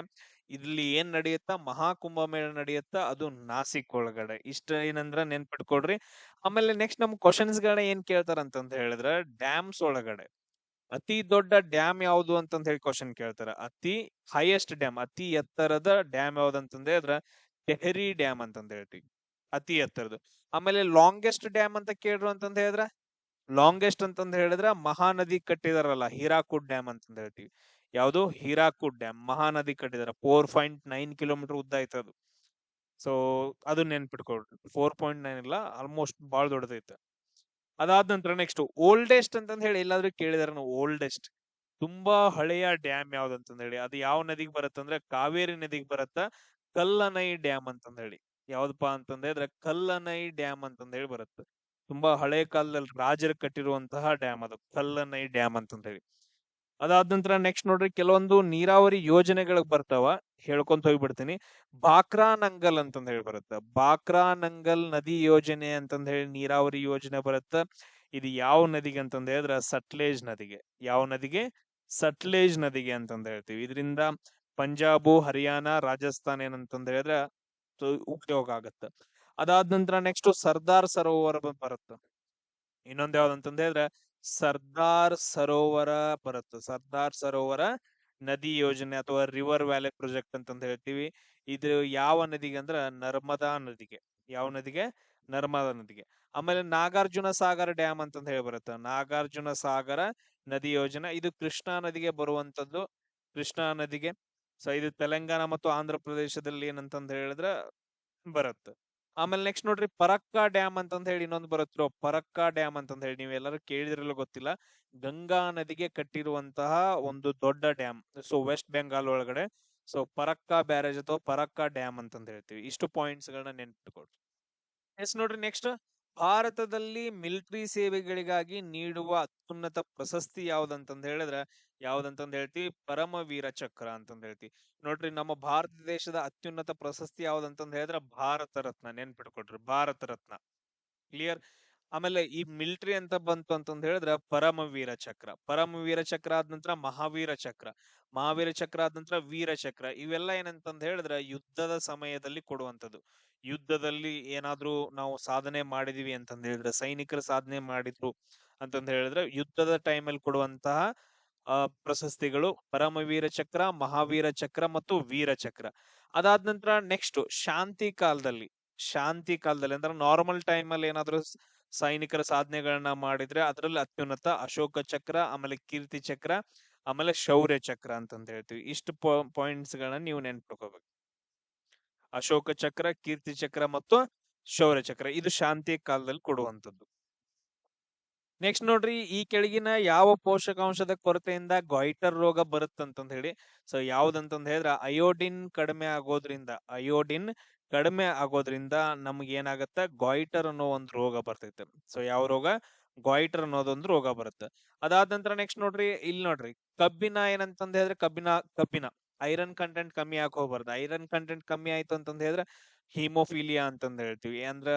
ಇಲ್ಲಿ ಏನ್ ನಡೆಯುತ್ತಾ, ಮಹಾಕುಂಭಮೇಳ ನಡೆಯುತ್ತಾ, ಅದು ನಾಸಿಕ್ ಒಳಗಡೆ. ಇಷ್ಟ ಏನಂದ್ರ ನೆನ್ಪಿಟ್ಕೊಡ್ರಿ. ಆಮೇಲೆ ನೆಕ್ಸ್ಟ್ ನಮ್ ಕ್ವಶನ್ಸ್ ಗಳನ್ನ ಏನ್ ಕೇಳ್ತಾರ ಅಂತಂತ ಹೇಳಿದ್ರೆ, ಡ್ಯಾಮ್ಸ್ ಒಳಗಡೆ ಅತಿ ದೊಡ್ಡ ಡ್ಯಾಮ್ ಯಾವುದು ಅಂತಂದ ಹೇಳಿ ಕ್ವಶನ್ ಕೇಳ್ತಾರ. ಅತಿ ಹೈಯೆಸ್ಟ್ ಡ್ಯಾಮ್, ಅತಿ ಎತ್ತರದ ಡ್ಯಾಮ್ ಯಾವ್ದಂತಂದ್ರೆ ಅದ್ರ ತೆಹರಿ ಡ್ಯಾಮ್ ಅಂತಂದ ಹೇಳ್ತೀವಿ, ಅತಿ ಎತ್ತರದ್ದು. ಆಮೇಲೆ ಲಾಂಗೆಸ್ಟ್ ಡ್ಯಾಮ್ ಅಂತ ಕೇಳ್ರು ಅಂತಂದ ಹೇಳಿದ್ರ, ಲಾಂಗೆಸ್ಟ್ ಅಂತಂದ ಹೇಳಿದ್ರ ಮಹಾನದಿ ಕಟ್ಟಿದಾರಲ್ಲ, ಹೀರಾಕೂಡ್ ಡ್ಯಾಮ್ ಅಂತಂದ ಹೇಳ್ತೀವಿ. ಯಾವುದು, ಹೀರಾಕೂಡ್ ಡ್ಯಾಮ್ ಮಹಾನದಿ ಕಟ್ಟಿದಾರ. 4.9 ಕಿಲೋಮೀಟರ್ ಉದ್ದ ಐತೆ ಅದು. ಸೊ ಅದು ನೆನ್ಪಿಟ್ಕೊಳ್ರಿ. 4.9 ಇಲ್ಲ, ಆಲ್ಮೋಸ್ಟ್ ಬಾಳ್ ದೊಡ್ಡದೈತೆ. ಅದಾದ ನಂತರ ನೆಕ್ಸ್ಟ್ ಓಲ್ಡೆಸ್ಟ್ ಅಂತಂದ್ ಹೇಳಿ ಎಲ್ಲಾದ್ರೂ ಕೇಳಿದಾರ ನಾವು. ಓಲ್ಡೆಸ್ಟ್, ತುಂಬಾ ಹಳೆಯ ಡ್ಯಾಮ್ ಯಾವ್ದಂತಂದ್ ಹೇಳಿ, ಅದು ಯಾವ ನದಿಗೆ ಬರುತ್ತಂದ್ರೆ ಕಾವೇರಿ ನದಿಗೆ ಬರುತ್ತ. ಕಲ್ಲನೈ ಡ್ಯಾಮ್ ಅಂತಂದ್ ಹೇಳಿ. ಯಾವ್ದಪ್ಪಾ ಅಂತಂದ್ ಹೇಳಿದ್ರೆ ಕಲ್ಲನೈ ಡ್ಯಾಮ್ ಅಂತಂದ್ ಹೇಳಿ ಬರುತ್ತೆ. ತುಂಬಾ ಹಳೆ ಕಾಲದಲ್ಲಿ ರಾಜರು ಕಟ್ಟಿರುವಂತಹ ಡ್ಯಾಮ್ ಅದು, ಕಲ್ಲನೈ ಡ್ಯಾಮ್ ಅಂತಂದ್ ಹೇಳಿ. ಅದಾದ ನಂತರ ನೆಕ್ಸ್ಟ್ ನೋಡ್ರಿ, ಕೆಲವೊಂದು ನೀರಾವರಿ ಯೋಜನೆಗಳಿಗೆ ಬರ್ತಾವ, ಹೇಳ್ಕೊಂತ ಹೋಗ್ಬಿಡ್ತೀನಿ. ಬಾಕ್ರಾ ನಂಗಲ್ ಅಂತಂದ್ ಹೇಳಿ ಬರುತ್ತೆ. ಬಾಕ್ರಾ ನಂಗಲ್ ನದಿ ಯೋಜನೆ ಅಂತಂದ್ ಹೇಳಿ ನೀರಾವರಿ ಯೋಜನೆ ಬರುತ್ತೆ. ಇದು ಯಾವ ನದಿಗೆ ಅಂತಂದ್ ಹೇಳಿದ್ರೆ ಸಟ್ಲೇಜ್ ನದಿಗೆ. ಯಾವ ನದಿಗೆ, ಸಟ್ಲೇಜ್ ನದಿಗೆ ಅಂತಂದ್ ಹೇಳ್ತೀವಿ. ಇದರಿಂದ ಪಂಜಾಬು, ಹರಿಯಾಣ, ರಾಜಸ್ಥಾನ್ ಏನಂತಂದ್ ಹೇಳಿದ್ರೆ ಉಪಯೋಗ ಆಗತ್ತೆ. ಅದಾದ ನಂತರ ನೆಕ್ಸ್ಟ್ ಸರ್ದಾರ್ ಸರೋವರ ಬರುತ್ತೆ. ಇನ್ನೊಂದ್ ಯಾವ್ದಂತಂದ್ ಹೇಳಿದ್ರೆ ಸರ್ದಾರ್ ಸರೋವರ ಬರುತ್ತೆ. ಸರ್ದಾರ್ ಸರೋವರ ನದಿ ಯೋಜನೆ ಅಥವಾ ರಿವರ್ ವ್ಯಾಲಿ ಪ್ರಾಜೆಕ್ಟ್ ಅಂತಂದ್ ಹೇಳ್ತೀವಿ. ಇದು ಯಾವ ನದಿಗೆ ಅಂದ್ರ ನರ್ಮದಾ ನದಿಗೆ. ಯಾವ ನದಿಗೆ, ನರ್ಮದಾ ನದಿಗೆ. ಆಮೇಲೆ ನಾಗಾರ್ಜುನ ಸಾಗರ ಡ್ಯಾಮ್ ಅಂತಂದ್ ಹೇಳಿ ಬರುತ್ತೆ. ನಾಗಾರ್ಜುನ ಸಾಗರ ನದಿ ಯೋಜನೆ, ಇದು ಕೃಷ್ಣಾ ನದಿಗೆ ಬರುವಂತದ್ದು. ಕೃಷ್ಣಾ ನದಿಗೆ. ಸೊ ಇದು ತೆಲಂಗಾಣ ಮತ್ತು ಆಂಧ್ರ ಪ್ರದೇಶದಲ್ಲಿ ಏನಂತಂದ್ ಹೇಳಿದ್ರೆ ಬರುತ್ತೆ. ಆಮೇಲೆ ನೆಕ್ಸ್ಟ್ ನೋಡ್ರಿ, ಪರಕ್ಕಾ ಡ್ಯಾಮ್ ಅಂತಂದ್ ಹೇಳಿ ಇನ್ನೊಂದು ಬರುತ್ತೋ. ಪರಕ್ಕಾ ಡ್ಯಾಮ್ ಅಂತಂದ್ ಹೇಳಿ ನೀವ್ ಎಲ್ಲರೂ ಕೇಳಿದ್ರಲ್ಲ ಗೊತ್ತಿಲ್ಲ. ಗಂಗಾ ನದಿಗೆ ಕಟ್ಟಿರುವಂತಹ ಒಂದು ದೊಡ್ಡ ಡ್ಯಾಮ್. ಸೊ ವೆಸ್ಟ್ ಬೆಂಗಾಲ್ ಒಳಗಡೆ. ಸೊ ಪರಕ್ಕಾ ಬ್ಯಾರೇಜ್ ಅಥವಾ ಪರಕ್ಕಾ ಡ್ಯಾಮ್ ಅಂತಂದ್ ಹೇಳ್ತೀವಿ. ಇಷ್ಟು ಪಾಯಿಂಟ್ಸ್ ಗಳನ್ನ ನೆನ್ಪಿಟ್ಕೊಳ್ರಿ. ಎಸ್ ನೋಡ್ರಿ, ನೆಕ್ಸ್ಟ್ ಭಾರತದಲ್ಲಿ ಮಿಲಿಟರಿ ಸೇವೆಗಳಿಗಾಗಿ ನೀಡುವ ಅತ್ಯುನ್ನತ ಪ್ರಶಸ್ತಿ ಯಾವ್ದಂತಂದ್ ಹೇಳಿದ್ರೆ ಯಾವ್ದಂತಂದ್ ಹೇಳ್ತೀವಿ, ಪರಮವೀರ ಚಕ್ರ ಅಂತಂದ್ ಹೇಳ್ತೀವಿ. ನೋಡ್ರಿ, ನಮ್ಮ ಭಾರತ ದೇಶದ ಅತ್ಯುನ್ನತ ಪ್ರಶಸ್ತಿ ಯಾವ್ದಂತಂದ್ ಹೇಳಿದ್ರೆ ಭಾರತ ರತ್ನ. ನೆನ್ಪಿಟ್ಕೊಡ್ರಿ, ಭಾರತ ರತ್ನ. ಕ್ಲಿಯರ್. ಆಮೇಲೆ ಈ ಮಿಲಿಟರಿ ಅಂತ ಬಂತು ಅಂತಂದ್ ಹೇಳಿದ್ರೆ ಪರಮವೀರ ಚಕ್ರ. ಪರಮವೀರ ಚಕ್ರ ಆದ ನಂತರ ಮಹಾವೀರ ಚಕ್ರ. ಮಹಾವೀರ ಚಕ್ರ ಆದ ನಂತರ ವೀರ ಚಕ್ರ. ಇವೆಲ್ಲ ಏನಂತಂದ್ ಹೇಳಿದ್ರೆ ಯುದ್ಧದ ಸಮಯದಲ್ಲಿ ಕೊಡುವಂತದ್ದು. ಯುದ್ಧದಲ್ಲಿ ಏನಾದ್ರೂ ನಾವು ಸಾಧನೆ ಮಾಡಿದೀವಿ ಅಂತಂದ್ ಹೇಳಿದ್ರೆ, ಸೈನಿಕರು ಸಾಧನೆ ಮಾಡಿದ್ರು ಅಂತಂದ್ ಹೇಳಿದ್ರೆ ಯುದ್ಧದ ಟೈಮಲ್ಲಿ ಕೊಡುವಂತಹ ಪ್ರಶಸ್ತಿಗಳು ಪರಮವೀರ ಚಕ್ರ, ಮಹಾವೀರ ಚಕ್ರ ಮತ್ತು ವೀರ ಚಕ್ರ. ಅದಾದ ನಂತರ ನೆಕ್ಸ್ಟ್ ಶಾಂತಿ ಕಾಲದಲ್ಲಿ ಅಂದ್ರೆ ನಾರ್ಮಲ್ ಟೈಮ್ ಅಲ್ಲಿ ಏನಾದ್ರು ಸೈನಿಕರ ಸಾಧನೆಗಳನ್ನ ಮಾಡಿದ್ರೆ ಅದ್ರಲ್ಲಿ ಅತ್ಯುನ್ನತ ಅಶೋಕ ಚಕ್ರ, ಆಮೇಲೆ ಕೀರ್ತಿ ಚಕ್ರ, ಆಮೇಲೆ ಶೌರ್ಯ ಚಕ್ರ ಅಂತಂದ್ ಹೇಳ್ತೀವಿ. ಇಷ್ಟು ಪಾಯಿಂಟ್ಸ್ ಗಳನ್ನ ನೀವು ನೆನ್ಪಿಟ್ಕೋಬೇಕು. ಅಶೋಕ ಚಕ್ರ, ಕೀರ್ತಿ ಚಕ್ರ ಮತ್ತು ಶೌರ್ಯ ಚಕ್ರ, ಇದು ಶಾಂತಿ ಕಾಲದಲ್ಲಿ ಕೊಡುವಂತದ್ದು. ನೆಕ್ಸ್ಟ್ ನೋಡ್ರಿ, ಈ ಕೆಳಗಿನ ಯಾವ ಪೋಷಕಾಂಶದ ಕೊರತೆಯಿಂದ ಗಾಯ್ಟರ್ ರೋಗ ಬರುತ್ತಂತಂದ್ ಹೇಳಿ. ಸೊ ಯಾವ್ದಂತಂದ್ ಹೇಳಿದ್ರೆ ಅಯೋಡಿನ್ ಕಡಿಮೆ ಆಗೋದ್ರಿಂದ ನಮ್ಗೆ ಏನಾಗತ್ತ, ಗಾಯ್ಟರ್ ಅನ್ನೋ ಒಂದು ರೋಗ ಬರ್ತೈತೆ. ಸೊ ಯಾವ ರೋಗ, ಗಾಯ್ಟರ್ ಅನ್ನೋದೊಂದು ರೋಗ ಬರುತ್ತೆ. ಅದಾದ ನಂತರ ನೆಕ್ಸ್ಟ್ ನೋಡ್ರಿ, ಇಲ್ಲಿ ನೋಡ್ರಿ, ಕಬ್ಬಿನ ಏನಂತಂದ್ ಹೇಳಿದ್ರೆ ಕಬ್ಬಿನ ಐರನ್ ಕಂಟೆಂಟ್ ಕಮ್ಮಿ ಹೋಗ್ಬಾರ್ದು. ಐರನ್ ಕಂಟೆಂಟ್ ಕಮ್ಮಿ ಆಯ್ತು ಅಂತಂದ್ ಹೇಳಿದ್ರೆ ಹಿಮೋಫಿಲಿಯಾ ಅಂತಂದ್ ಹೇಳ್ತೀವಿ. ಅಂದ್ರ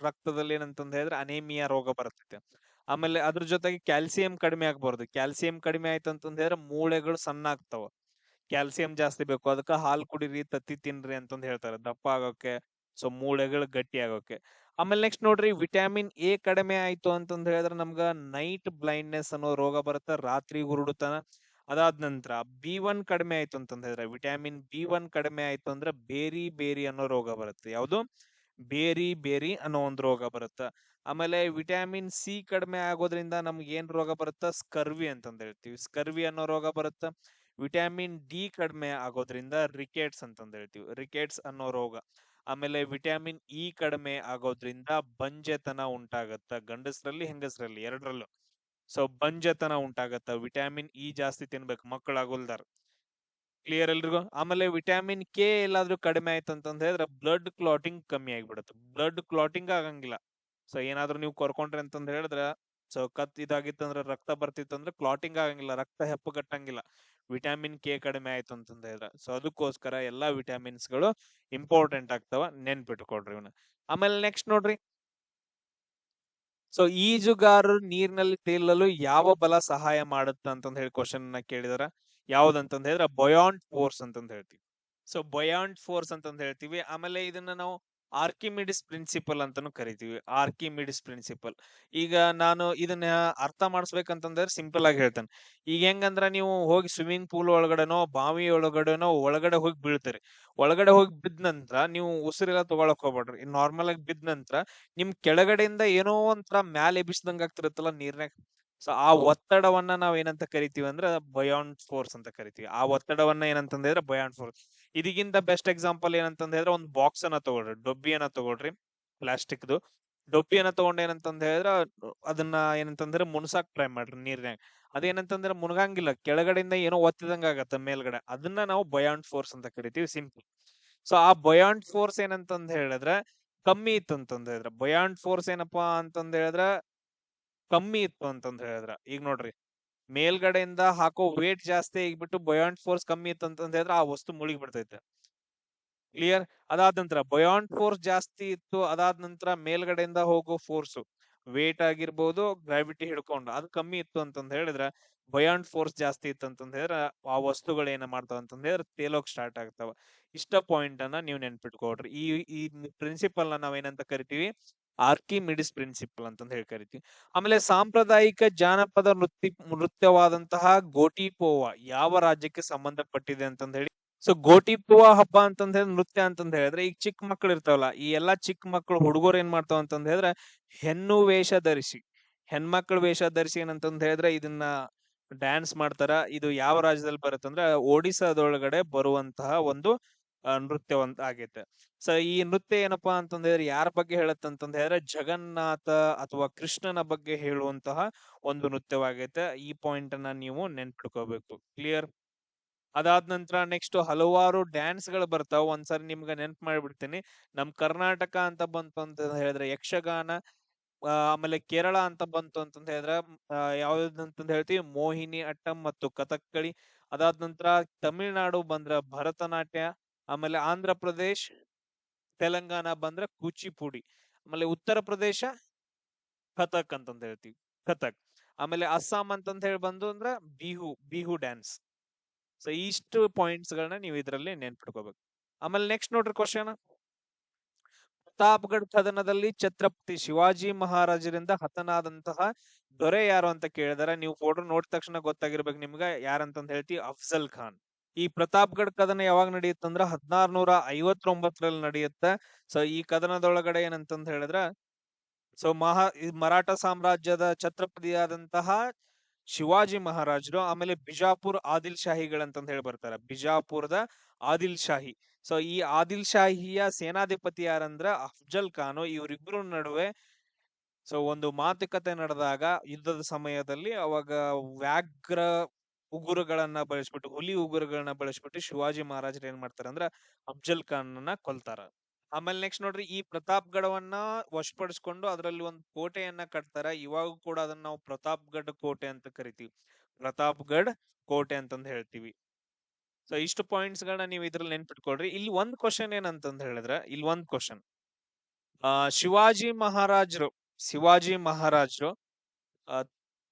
ರಕ್ತದಲ್ಲಿ ಏನಂತಂದ್ ಹೇಳಿದ್ರೆ ಅನೇಮಿಯಾ ರೋಗ ಬರ್ತೈತೆ. ಆಮೇಲೆ ಅದ್ರ ಜೊತೆಗೆ ಕ್ಯಾಲ್ಸಿಯಂ ಕಡಿಮೆ ಆಗ್ಬಾರ್ದು. ಕ್ಯಾಲ್ಸಿಯಂ ಕಡಿಮೆ ಆಯ್ತು ಅಂತಂದ್ ಹೇಳಿದ್ರೆ ಮೂಳೆಗಳು ಸಣ್ಣ ಆಗ್ತಾವ. ಕ್ಯಾಲ್ಸಿಯಂ ಜಾಸ್ತಿ ಬೇಕು, ಅದಕ್ಕ ಹಾಲ್ ಕುಡೀರಿ, ತತ್ತಿ ತಿನ್ರಿ ಅಂತಂದ್ ಹೇಳ್ತಾರೆ ದಪ್ಪ ಆಗೋಕೆ, ಸೊ ಮೂಳೆಗಳು ಗಟ್ಟಿ ಆಗೋಕೆ. ಆಮೇಲೆ ನೆಕ್ಸ್ಟ್ ನೋಡ್ರಿ, ವಿಟಮಿನ್ ಎ ಕಡಿಮೆ ಆಯ್ತು ಅಂತಂದ್ ಹೇಳಿದ್ರೆ ನಮ್ಗ ನೈಟ್ ಬ್ಲೈಂಡ್ನೆಸ್ ಅನ್ನೋ ರೋಗ ಬರುತ್ತೆ, ರಾತ್ರಿ ಹುರುಡುತನ. ಅದಾದ ನಂತರ ಬಿ1 ಕಡಿಮೆ ಆಯ್ತು ಅಂತಂದ್ ಹೇಳಿದ್ರೆ, ವಿಟಮಿನ್ ಬಿ1 ಕಡಿಮೆ ಆಯ್ತು ಅಂದ್ರೆ ಬೇರಿ ಬೇರಿ ಅನ್ನೋ ರೋಗ ಬರುತ್ತೆ. ಯಾವುದು? ಬೇರಿ ಬೇರಿ ಅನ್ನೋ ಒಂದು ರೋಗ ಬರುತ್ತೆ. ಆಮೇಲೆ ವಿಟಮಿನ್ ಸಿ ಕಡಿಮೆ ಆಗೋದ್ರಿಂದ ನಮ್ಗೆ ಏನ್ ರೋಗ ಬರುತ್ತ? ಸ್ಕರ್ವಿ ಅಂತಂದ್ ಹೇಳ್ತೀವಿ. ಸ್ಕರ್ವಿ ಅನ್ನೋ ರೋಗ ಬರುತ್ತ. ವಿಟಮಿನ್ ಡಿ ಕಡಿಮೆ ಆಗೋದ್ರಿಂದ ರಿಕೆಟ್ಸ್ ಅಂತಂದ್ ಹೇಳ್ತೀವಿ, ರಿಕೆಟ್ಸ್ ಅನ್ನೋ ರೋಗ. ಆಮೇಲೆ ವಿಟಮಿನ್ ಇ ಕಡಿಮೆ ಆಗೋದ್ರಿಂದ ಬಂಜೆತನ ಉಂಟಾಗತ್ತ, ಗಂಡಸರಲ್ಲಿ ಹೆಂಗಸರಲ್ಲಿ ಎರಡರಲ್ಲೂ. ಸೊ ಬಂಜೆತನ ಉಂಟಾಗತ್ತ. ವಿಟಮಿನ್ ಇ ಜಾಸ್ತಿ ತಿನ್ಬೇಕು ಮಕ್ಕಳಾಗೋಲ್ದಾರ. ಕ್ಲಿಯರ್ ಎಲ್ರಿಗೂ? ಆಮೇಲೆ ವಿಟಮಿನ್ ಕೆ ಎಲ್ಲಾದ್ರೂ ಕಡಿಮೆ ಆಯ್ತು ಅಂತಂದ್ ಹೇಳಿದ್ರೆ ಬ್ಲಡ್ ಕ್ಲಾಟಿಂಗ್ ಕಮ್ಮಿ ಆಗಿಬಿಡುತ್ತೆ, ಬ್ಲಡ್ ಕ್ಲಾಟಿಂಗ್ ಆಗಂಗಿಲ್ಲ. ಸೊ ಏನಾದ್ರೂ ನೀವು ಕೊರ್ಕೊಂಡ್ರಿ ಅಂತಂದ್ ಹೇಳಿದ್ರ, ಸೊ ಇದಾಗಿತ್ತಂದ್ರ, ರಕ್ತ ಬರ್ತಿತ್ತಂದ್ರೆ ಕ್ಲಾಟಿಂಗ್ ಆಗಂಗಿಲ್ಲ, ರಕ್ತ ಹೆಪ್ಪುಗಟ್ಟಂಗಿಲ್ಲ, ವಿಟಮಿನ್ ಕೆ ಕಡಿಮೆ ಆಯ್ತು ಅಂತಂದ್ ಹೇಳಿದ್ರ. ಸೊ ಅದಕ್ಕೋಸ್ಕರ ಎಲ್ಲಾ ವಿಟಮಿನ್ಸ್ ಗಳು ಇಂಪಾರ್ಟೆಂಟ್ ಆಗ್ತಾವ, ನೆನ್ಪಿಟ್ಕೊಡ್ರಿ ಇವನ್ನ. ಆಮೇಲೆ ನೆಕ್ಸ್ಟ್ ನೋಡ್ರಿ, ಸೊ ಈಜುಗಾರರು ನೀರಿನಲ್ಲಿ ತೇಲಲು ಯಾವ ಬಲ ಸಹಾಯ ಮಾಡುತ್ತ ಅಂತಂದ್ ಹೇಳಿ ಕ್ವಶನ್ ಕೇಳಿದಾರ. ಯಾವ್ದಂತಂದ್ ಹೇಳಿದ್ರೆ ಬೊಯಾಂಟ್ ಫೋರ್ಸ್ ಅಂತಂದ್ ಹೇಳ್ತೀವಿ. ಸೊ ಬೊಯಾಂಟ್ ಫೋರ್ಸ್ ಅಂತಂದ್ ಹೇಳ್ತೀವಿ. ಆಮೇಲೆ ಇದನ್ನ ನಾವು ಆರ್ಕಿಮಿಡಿಸ್ ಪ್ರಿನ್ಸಿಪಲ್ ಅಂತಾನು ಕರಿತೀವಿ, ಆರ್ಕಿಮಿಡಿಸ್ ಪ್ರಿನ್ಸಿಪಲ್. ಈಗ ನಾನು ಇದನ್ನ ಅರ್ಥ ಮಾಡಿಸ್ಬೇಕಂತಂದ್ರೆ ಸಿಂಪಲ್ ಆಗಿ ಹೇಳ್ತೇನೆ. ಈಗ ಹೆಂಗಂದ್ರ, ನೀವು ಹೋಗಿ ಸ್ವಿಮ್ಮಿಂಗ್ ಪೂಲ್ ಒಳಗಡೆನೋ ಬಾವಿ ಒಳಗಡೆನೋ ಒಳಗಡೆ ಹೋಗಿ ಬೀಳ್ತೀರಿ. ಒಳಗಡೆ ಹೋಗಿ ಬಿದ್ದ ನಂತರ ನೀವು ಉಸಿರೆಲ್ಲ ತಗೊಳಕ್ ಹೋಗ್ಬೇಡ್ರಿ. ನಾರ್ಮಲ್ ಆಗಿ ಬಿದ್ದ ನಂತರ ನಿಮ್ ಕೆಳಗಡೆಯಿಂದ ಏನೋ ಒಂಥರ ಮ್ಯಾಲೆ ಎಬಿಸ್ದಂಗ ಆಗ್ತಿರುತ್ತಲ್ಲ ನೀರ್ನಾಗ. ಸೊ ಆ ಒತ್ತಡವನ್ನ ನಾವ್ ಏನಂತ ಕರಿತೀವಿ ಅಂದ್ರೆ ಬೊಯಾಂಟ್ ಫೋರ್ಸ್ ಅಂತ ಕರಿತೀವಿ. ಆ ಒತ್ತಡವನ್ನ ಏನಂತಂದ್ರೆ ಬೊಯಾಂಟ್ ಫೋರ್ಸ್. ಇದಕ್ಕಿಂತ ಬೆಸ್ಟ್ ಎಕ್ಸಾಂಪಲ್ ಏನಂತಂದ್ ಹೇಳಿದ್ರೆ, ಒಂದು ಬಾಕ್ಸ್ ಅನ್ನ ತಗೊಳ್ರಿ, ಡೊಬ್ಬಿಯನ್ನ ತಗೊಳ್ರಿ, ಪ್ಲಾಸ್ಟಿಕ್ದು ಡೊಬ್ಬಿಯನ್ನ ತಗೊಂಡ್ ಏನಂತಂದ್ ಹೇಳಿದ್ರ ಅದನ್ನ ಏನಂತಂದ್ರೆ ಮುನ್ಸಾಕ್ ಟ್ರೈ ಮಾಡ್ರಿ ನೀರ್ನಾಗ. ಅದೇನಂತಂದ್ರೆ ಮುನ್ಗಂಗಿಲ್ಲ, ಕೆಳಗಡೆಯಿಂದ ಏನೋ ಒತ್ತಿದಂಗ ಆಗತ್ತ ಮೇಲ್ಗಡೆ. ಅದನ್ನ ನಾವು ಬೊಯಾಂಟ್ ಫೋರ್ಸ್ ಅಂತ ಕರಿತೀವಿ, ಸಿಂಪಲ್. ಸೊ ಆ ಬೊಯಾಂಟ್ ಫೋರ್ಸ್ ಏನಂತಂದ್ ಹೇಳಿದ್ರೆ ಕಮ್ಮಿ ಇತ್ತು ಅಂತಂದ್ ಹೇಳಿದ್ರ, ಬೊಯಾಂಟ್ ಫೋರ್ಸ್ ಏನಪ್ಪಾ ಅಂತಂದ್ ಹೇಳಿದ್ರ ಕಮ್ಮಿ ಇತ್ತು ಅಂತಂದ್ ಹೇಳಿದ್ರ, ಈಗ ನೋಡ್ರಿ, ಮೇಲ್ಗಡೆಯಿಂದ ಹಾಕೋ ವೇಟ್ ಜಾಸ್ತಿ ಆಗಿಬಿಟ್ಟು ಬೊಯಾಂಟ್ ಫೋರ್ಸ್ ಕಮ್ಮಿ ಇತ್ತು ಅಂತಂದ್ ಹೇಳಿದ್ರೆ ಆ ವಸ್ತು ಮುಳುಗಿ ಬಿಡ್ತೈತೆ. ಕ್ಲಿಯರ್? ಅದಾದ ನಂತರ ಬೊಯಾಂಟ್ ಫೋರ್ಸ್ ಜಾಸ್ತಿ ಇತ್ತು, ಅದಾದ ನಂತರ ಮೇಲ್ಗಡೆಯಿಂದ ಹೋಗೋ ಫೋರ್ಸ್ ವೇಟ್ ಆಗಿರ್ಬೋದು, ಗ್ರಾವಿಟಿ ಹಿಡ್ಕೊಂಡು ಅದು ಕಮ್ಮಿ ಇತ್ತು ಅಂತಂದ್ ಹೇಳಿದ್ರೆ, ಬೊಯಾಂಟ್ ಫೋರ್ಸ್ ಜಾಸ್ತಿ ಇತ್ತು ಅಂತಂದ್ ಹೇಳಿದ್ರೆ ಆ ವಸ್ತುಗಳು ಏನ ಮಾಡ್ತಾವ ಅಂತಂದ್ ಹೇಳಿದ್ರೆ ತೇಲೋಕ್ ಸ್ಟಾರ್ಟ್ ಆಗ್ತಾವ. ಇಷ್ಟ ಪಾಯಿಂಟ್ ಅನ್ನ ನೀವು ನೆನ್ಪಿಟ್ಕೊಡ್ರಿ. ಈ ಪ್ರಿನ್ಸಿಪಲ್ ನ ನಾವೇನಂತ ಕರಿತೀವಿ? ಆರ್ಕಿಮಿಡಿಸ್ ಪ್ರಿನ್ಸಿಪಲ್ ಅಂತಂದ್ ಹೇಳಿ ಕರಿತೀವಿ. ಆಮೇಲೆ ಸಾಂಪ್ರದಾಯಿಕ ಜಾನಪದ ನೃತ್ಯವಾದಂತಹ ಗೋಟಿಪೋವ ಯಾವ ರಾಜ್ಯಕ್ಕೆ ಸಂಬಂಧಪಟ್ಟಿದೆ ಅಂತಂದ್ ಹೇಳಿ. ಸೊ ಗೋಟಿಪುವ ಹಬ್ಬ ಅಂತಂದ್ ಹೇಳಿ ನೃತ್ಯ ಅಂತಂದ್ ಹೇಳಿದ್ರೆ, ಈಗ ಚಿಕ್ಕ ಮಕ್ಳು ಇರ್ತಾವಲ್ಲ, ಈ ಎಲ್ಲಾ ಚಿಕ್ಕ ಮಕ್ಳು ಹುಡುಗರು ಏನ್ ಮಾಡ್ತಾವ ಅಂತಂದ್ ಹೇಳಿದ್ರೆ ಹೆಣ್ಣು ವೇಷ ಧರಿಸಿ, ಹೆಣ್ಮಕ್ಳು ವೇಷ ಧರಿಸಿ ಏನಂತಂದ್ ಹೇಳಿದ್ರೆ ಇದನ್ನ ಡ್ಯಾನ್ಸ್ ಮಾಡ್ತಾರ. ಇದು ಯಾವ ರಾಜ್ಯದಲ್ಲಿ ಬರುತ್ತಂದ್ರೆ ಒಡಿಸ್ಸಾದೊಳಗಡೆ ಬರುವಂತಹ ಒಂದು ನೃತ್ಯವಂತ ಆಗೈತೆ. ಸೊ ಈ ನೃತ್ಯ ಏನಪ್ಪಾ ಅಂತಂದ್ ಹೇಳಿದ್ರೆ ಯಾರ ಬಗ್ಗೆ ಹೇಳತ್ತಂತಂದ್ ಹೇಳಿದ್ರೆ ಜಗನ್ನಾಥ ಅಥವಾ ಕೃಷ್ಣನ ಬಗ್ಗೆ ಹೇಳುವಂತಹ ಒಂದು ನೃತ್ಯವಾಗೈತೆ. ಈ ಪಾಯಿಂಟ್ ಅನ್ನ ನೀವು ನೆನ್ಪಿಟ್ಕೋಬೇಕು. ಕ್ಲಿಯರ್? ಅದಾದ ನಂತರ ನೆಕ್ಸ್ಟ್ ಹಲವಾರು ಡ್ಯಾನ್ಸ್ ಗಳು ಬರ್ತಾವ. ಒಂದ್ಸರಿ ನಿಮ್ಗೆ ನೆನ್ಪು ಮಾಡ್ಬಿಡ್ತೀನಿ. ನಮ್ ಕರ್ನಾಟಕ ಅಂತ ಬಂತು ಅಂತ ಹೇಳಿದ್ರೆ ಯಕ್ಷಗಾನ, ಆಮೇಲೆ ಕೇರಳ ಅಂತ ಬಂತು ಅಂತಂದ ಹೇಳಿದ್ರೆ ಯಾವ್ದಂತಂದ್ ಹೇಳ್ತೀವಿ? ಮೋಹಿನಿ ಅಟ್ಟಂ ಮತ್ತು ಕಥಕ್ಕಳಿ. ಅದಾದ ನಂತರ ತಮಿಳ್ನಾಡು ಬಂದ್ರ ಭರತನಾಟ್ಯ, ಆಮೇಲೆ ಆಂಧ್ರ ಪ್ರದೇಶ್, ತೆಲಂಗಾಣ ಬಂದ್ರ ಕೂಚಿಪುಡಿ, ಆಮೇಲೆ ಉತ್ತರ ಪ್ರದೇಶ ಕಥಕ್ ಅಂತಂದ ಹೇಳ್ತೀವಿ, ಕಥಕ್. ಆಮೇಲೆ ಅಸ್ಸಾಂ ಅಂತಂದ ಹೇಳಿ ಬಂದು ಅಂದ್ರ ಬಿಹು, ಬಿಹು ಡ್ಯಾನ್ಸ್. ಸೊ ಇಷ್ಟು ಪಾಯಿಂಟ್ಸ್ ಗಳನ್ನ ನೀವು ಇದರಲ್ಲಿ ನೆನ್ಪಿಟ್ಕೋಬೇಕು. ಆಮೇಲೆ ನೆಕ್ಸ್ಟ್ ನೋಡ್ರಿ ಕ್ವಶನ್, ಪ್ರತಾಪ್ಗಢ ಕದನದಲ್ಲಿ ಛತ್ರಪತಿ ಶಿವಾಜಿ ಮಹಾರಾಜರಿಂದ ಹತನಾದಂತಹ ದೊರೆ ಯಾರು ಅಂತ ಕೇಳಿದಾರೆ. ನೀವು ಫೋಟೋ ನೋಡಿದ ತಕ್ಷಣ ಗೊತ್ತಾಗಿರ್ಬೇಕು ನಿಮ್ಗ ಯಾರಂತಂದ್ ಹೇಳ್ತೀವಿ? ಅಫ್ಜಲ್ ಖಾನ್. ಈ ಪ್ರತಾಪ್ಗಢ ಕದನ ಯಾವಾಗ ನಡೆಯುತ್ತಂದ್ರ 1659ರಲ್ಲಿ ನಡೆಯುತ್ತೆ. ಸೊ ಈ ಕದನದೊಳಗಡೆ ಏನಂತಂದ್ ಹೇಳಿದ್ರ, ಸೊ ಮರಾಠ ಸಾಮ್ರಾಜ್ಯದ ಛತ್ರಪತಿಯಾದಂತಹ ಶಿವಾಜಿ ಮಹಾರಾಜರು, ಆಮೇಲೆ ಬಿಜಾಪುರ್ ಆದಿಲ್ ಶಾಹಿಗಳಂತಂದ್ ಹೇಳಿ ಬರ್ತಾರೆ, ಬಿಜಾಪುರದ ಆದಿಲ್ ಶಾಹಿ. ಸೊ ಈ ಆದಿಲ್ ಶಾಹಿಯ ಸೇನಾಧಿಪತಿ ಯಾರಂದ್ರ ಅಫ್ಜಲ್ ಖಾನು. ಇವರಿಬ್ರು ನಡುವೆ ಸೊ ಒಂದು ಮಾತುಕತೆ ನಡೆದಾಗ ಯುದ್ಧದ ಸಮಯದಲ್ಲಿ, ಅವಾಗ ವ್ಯಾಘ್ರ ಉಗುರುಗಳನ್ನ ಬಳಸ್ಬಿಟ್ಟು, ಹುಲಿ ಉಗುರುಗಳನ್ನ ಬಳಸ್ಬಿಟ್ಟು ಶಿವಾಜಿ ಮಹಾರಾಜರು ಏನ್ ಮಾಡ್ತಾರ ಅಂದ್ರ ಅಫ್ಜಲ್ ಖಾನ್ ಕೊಲ್ತಾರ. ಆಮೇಲೆ ನೆಕ್ಸ್ಟ್ ನೋಡ್ರಿ, ಈ ಪ್ರತಾಪ್ಗಢವನ್ನ ವಶಪಡಿಸ್ಕೊಂಡು ಅದರಲ್ಲಿ ಒಂದು ಕೋಟೆಯನ್ನ ಕಟ್ತಾರ. ಇವಾಗ ಕೂಡ ಅದನ್ನ ನಾವು ಪ್ರತಾಪ್ಗಢ ಕೋಟೆ ಅಂತ ಕರಿತೀವಿ, ಪ್ರತಾಪ್ಗಢ ಕೋಟೆ ಅಂತಂದ್ ಹೇಳ್ತೀವಿ. ಸೊ ಇಷ್ಟು ಪಾಯಿಂಟ್ಸ್ ಗಳನ್ನ ನೀವು ಇದ್ರಲ್ಲಿ ನೆನ್ಪಿಟ್ಕೊಳ್ರಿ. ಇಲ್ಲಿ ಒಂದ್ ಕ್ವಶನ್ ಏನಂತಂದ್ ಹೇಳಿದ್ರೆ, ಇಲ್ಲಿ ಒಂದ್ ಕ್ವಶನ್, ಶಿವಾಜಿ ಮಹಾರಾಜರು ಶಿವಾಜಿ ಮಹಾರಾಜರು ಆ,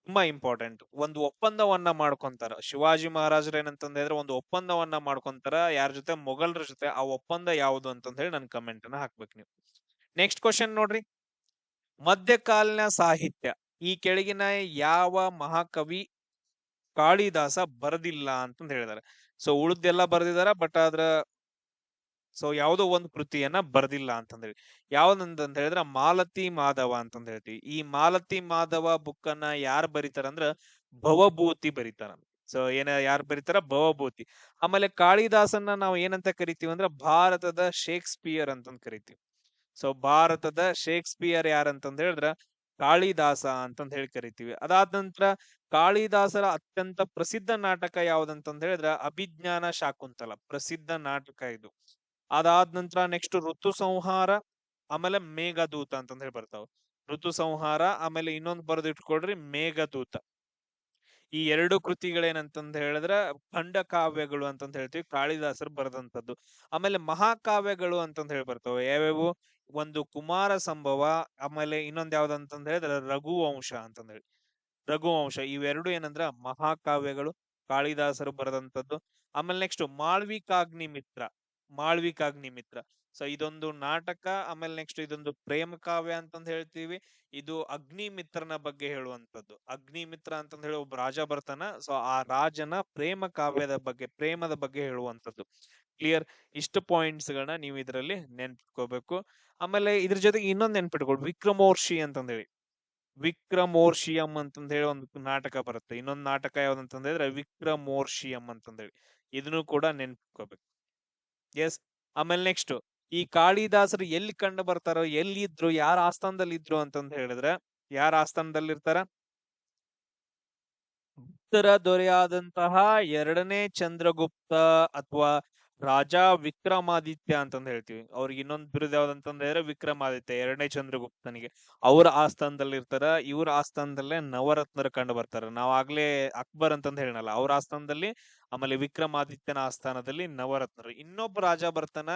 ತುಂಬಾ ಇಂಪಾರ್ಟೆಂಟ್, ಒಂದು ಒಪ್ಪಂದವನ್ನ ಮಾಡ್ಕೊಂತಾರ. ಶಿವಾಜಿ ಮಹಾರಾಜರು ಏನಂತಂದ್ ಹೇಳಿದ್ರೆ ಒಂದು ಒಪ್ಪಂದವನ್ನ ಮಾಡ್ಕೊಂತಾರ. ಯಾರ ಜೊತೆ? ಮೊಘಲರ ಜೊತೆ. ಆ ಒಪ್ಪಂದ ಯಾವುದು ಅಂತಂದ್ ಹೇಳಿ ನನ್ ಕಮೆಂಟ್ ಅನ್ನ ಹಾಕ್ಬೇಕು ನೀವು. ನೆಕ್ಸ್ಟ್ ಕ್ವಶನ್ ನೋಡ್ರಿ, ಮಧ್ಯಕಾಲೀನ ಸಾಹಿತ್ಯ ಈ ಕೆಳಗಿನ ಯಾವ ಮಹಾಕವಿ ಕಾಳಿದಾಸ ಬರೆದಿಲ್ಲ ಅಂತಂದ್ ಹೇಳಿದಾರೆ. ಸೊ ಉಳಿದೆಲ್ಲ ಬರೆದಿದಾರ, ಬಟ್ ಸೊ ಯಾವುದೋ ಒಂದು ಕೃತಿಯನ್ನ ಬರ್ದಿಲ್ಲ ಅಂತಂದೇಳಿ. ಯಾವ್ದಂತ ಹೇಳಿದ್ರೆ ಮಾಲತಿ ಮಾಧವ ಅಂತಂದ್ ಹೇಳ್ತೀವಿ. ಈ ಮಾಲತಿ ಮಾಧವ ಬುಕ್ ಅನ್ನ ಯಾರು ಬರೀತಾರ ಅಂದ್ರ ಭವಭೂತಿ ಬರೀತಾರ. ಸೊ ಯಾರು ಬರೀತಾರ? ಭವಭೂತಿ. ಆಮೇಲೆ ಕಾಳಿದಾಸನ್ನ ನಾವು ಏನಂತ ಕರಿತೀವಿ ಅಂದ್ರೆ ಭಾರತದ ಶೇಕ್ಸ್ಪಿಯರ್ ಅಂತಂದ್ ಕರಿತೀವಿ. ಸೊ ಭಾರತದ ಶೇಕ್ಸ್ಪಿಯರ್ ಯಾರಂತಂದ್ ಹೇಳಿದ್ರ ಕಾಳಿದಾಸ ಅಂತಂದ್ ಹೇಳಿ ಕರಿತೀವಿ. ಅದಾದ ನಂತರ ಕಾಳಿದಾಸರ ಅತ್ಯಂತ ಪ್ರಸಿದ್ಧ ನಾಟಕ ಯಾವ್ದಂತಂದ್ ಹೇಳಿದ್ರ ಅಭಿಜ್ಞಾನ ಶಾಕುಂತಲ, ಪ್ರಸಿದ್ಧ ನಾಟಕ ಇದು. ಅದಾದ ನಂತರ ನೆಕ್ಸ್ಟ್ ಋತು ಸಂಹಾರ, ಆಮೇಲೆ ಮೇಘದೂತ ಅಂತಂದ್ ಹೇಳಿ ಬರ್ತಾವ. ಋತು ಸಂಹಾರ, ಆಮೇಲೆ ಇನ್ನೊಂದು ಬರೆದು ಇಟ್ಕೊಳ್ರಿ ಮೇಘದೂತ. ಈ ಎರಡು ಕೃತಿಗಳೇನಂತಂದ್ ಹೇಳಿದ್ರ ಖಂಡ ಕಾವ್ಯಗಳು ಅಂತಂದ್ ಹೇಳ್ತೀವಿ, ಕಾಳಿದಾಸರು ಬರೆದಂತದ್ದು. ಆಮೇಲೆ ಮಹಾಕಾವ್ಯಗಳು ಅಂತಂದ್ ಹೇಳಿ ಬರ್ತಾವ. ಯಾವ್ಯಾವು? ಒಂದು ಕುಮಾರ ಸಂಭವ, ಆಮೇಲೆ ಇನ್ನೊಂದ್ ಯಾವ್ದಂತಂದ್ ಹೇಳಿದ್ರೆ ರಘುವಂಶ ಅಂತಂದ್ ಹೇಳಿ. ರಘುವಂಶ, ಇವೆರಡು ಏನಂದ್ರ ಮಹಾಕಾವ್ಯಗಳು, ಕಾಳಿದಾಸರು ಬರೆದಂತದ್ದು. ಆಮೇಲೆ ನೆಕ್ಸ್ಟ್ ಮಾಳ್ವಿಕಾಗ್ನಿಮಿತ್ರ. ಮಾಳ್ವಿಕಾಗ್ನಿಮಿತ್ರ, ಸೊ ಇದೊಂದು ನಾಟಕ. ಆಮೇಲೆ ನೆಕ್ಸ್ಟ್ ಇದೊಂದು ಪ್ರೇಮ ಕಾವ್ಯ ಅಂತಂದ್ ಹೇಳ್ತೀವಿ. ಇದು ಅಗ್ನಿಮಿತ್ರನ ಬಗ್ಗೆ ಹೇಳುವಂತದ್ದು. ಅಗ್ನಿಮಿತ್ರ ಅಂತಂದ್ ಹೇಳಿ ಒಬ್ಬ ರಾಜ ಬರ್ತಾನ. ಸೊ ಆ ರಾಜನ ಪ್ರೇಮ ಕಾವ್ಯದ ಬಗ್ಗೆ, ಪ್ರೇಮದ ಬಗ್ಗೆ ಹೇಳುವಂತದ್ದು. ಕ್ಲಿಯರ್? ಇಷ್ಟು ಪಾಯಿಂಟ್ಸ್ ಗಳನ್ನ ನೀವು ಇದರಲ್ಲಿ ನೆನ್ಪಿಟ್ಕೋಬೇಕು. ಆಮೇಲೆ ಇದ್ರ ಜೊತೆಗೆ ಇನ್ನೊಂದ್ ನೆನ್ಪಿಟ್ಕೊಳ್ರಿ, ವಿಕ್ರಮೋರ್ಷಿ ಅಂತಂದ್ ಹೇಳಿ. ವಿಕ್ರಮೋರ್ಷಿಯಂ ಅಂತಂದ್ ಹೇಳಿ ಒಂದು ನಾಟಕ ಬರುತ್ತೆ. ಇನ್ನೊಂದು ನಾಟಕ ಯಾವ್ದಂತಂದ್ ಹೇಳಿದ್ರೆ ವಿಕ್ರಮೋರ್ಷಿಯಂ ಅಂತಂದ್ ಹೇಳಿ. ಇದನ್ನು ಕೂಡ ನೆನ್ಪಿಟ್ಕೋಬೇಕು. ಎಸ್. ಆಮೇಲೆ ನೆಕ್ಸ್ಟ್, ಈ ಕಾಳಿದಾಸರು ಎಲ್ಲಿ ಕಂಡು ಬರ್ತಾರೋ, ಎಲ್ಲಿ ಇದ್ರು, ಯಾರ ಆಸ್ಥಾನದಲ್ಲಿ ಇದ್ರು ಅಂತಂದ್ ಹೇಳಿದ್ರೆ, ಯಾರ ಆಸ್ಥಾನದಲ್ಲಿ ಇರ್ತಾರ? ಗುಪ್ತರ ದೊರೆಯಾದಂತಹ 2ನೇ ಚಂದ್ರಗುಪ್ತ ಅಥವಾ ರಾಜಾ ವಿಕ್ರಮಾದಿತ್ಯ ಅಂತಂದ್ ಹೇಳ್ತೀವಿ. ಅವ್ರಿಗೆ ಇನ್ನೊಂದು ಬಿರುದು ಯಾವ್ದಂತಂದ್ ಹೇಳಿದ್ರೆ ವಿಕ್ರಮಾದಿತ್ಯ, 2ನೇ ಚಂದ್ರಗುಪ್ತನಿಗೆ. ಅವ್ರ ಆಸ್ಥಾನದಲ್ಲಿ ಇರ್ತಾರ. ಇವ್ರ ಆಸ್ಥಾನದಲ್ಲೇ ನವರತ್ನರು ಕಂಡು ಬರ್ತಾರ. ನಾವ್ ಆಗ್ಲೇ ಅಕ್ಬರ್ ಅಂತಂದ್ ಹೇಳಲ್ಲ, ಅವ್ರ ಆಸ್ಥಾನದಲ್ಲಿ, ಆಮೇಲೆ ವಿಕ್ರಮಾದಿತ್ಯನ ಆಸ್ಥಾನದಲ್ಲಿ ನವರತ್ನರು. ಇನ್ನೊಬ್ಬ ರಾಜ ಬರ್ತಾನ,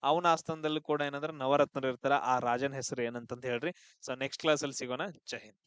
ಅವನ ಆಸ್ಥಾನದಲ್ಲಿ ಕೂಡ ಏನಂದ್ರೆ ನವರತ್ನರು ಇರ್ತಾರ. ಆ ರಾಜನ ಹೆಸರು ಏನಂತಂದ್ ಹೇಳ್ರಿ. ಸೊ ನೆಕ್ಸ್ಟ್ ಕ್ಲಾಸ್ ಅಲ್ಲಿ ಸಿಗೋಣ. ಜೈ ಹಿಂದ್.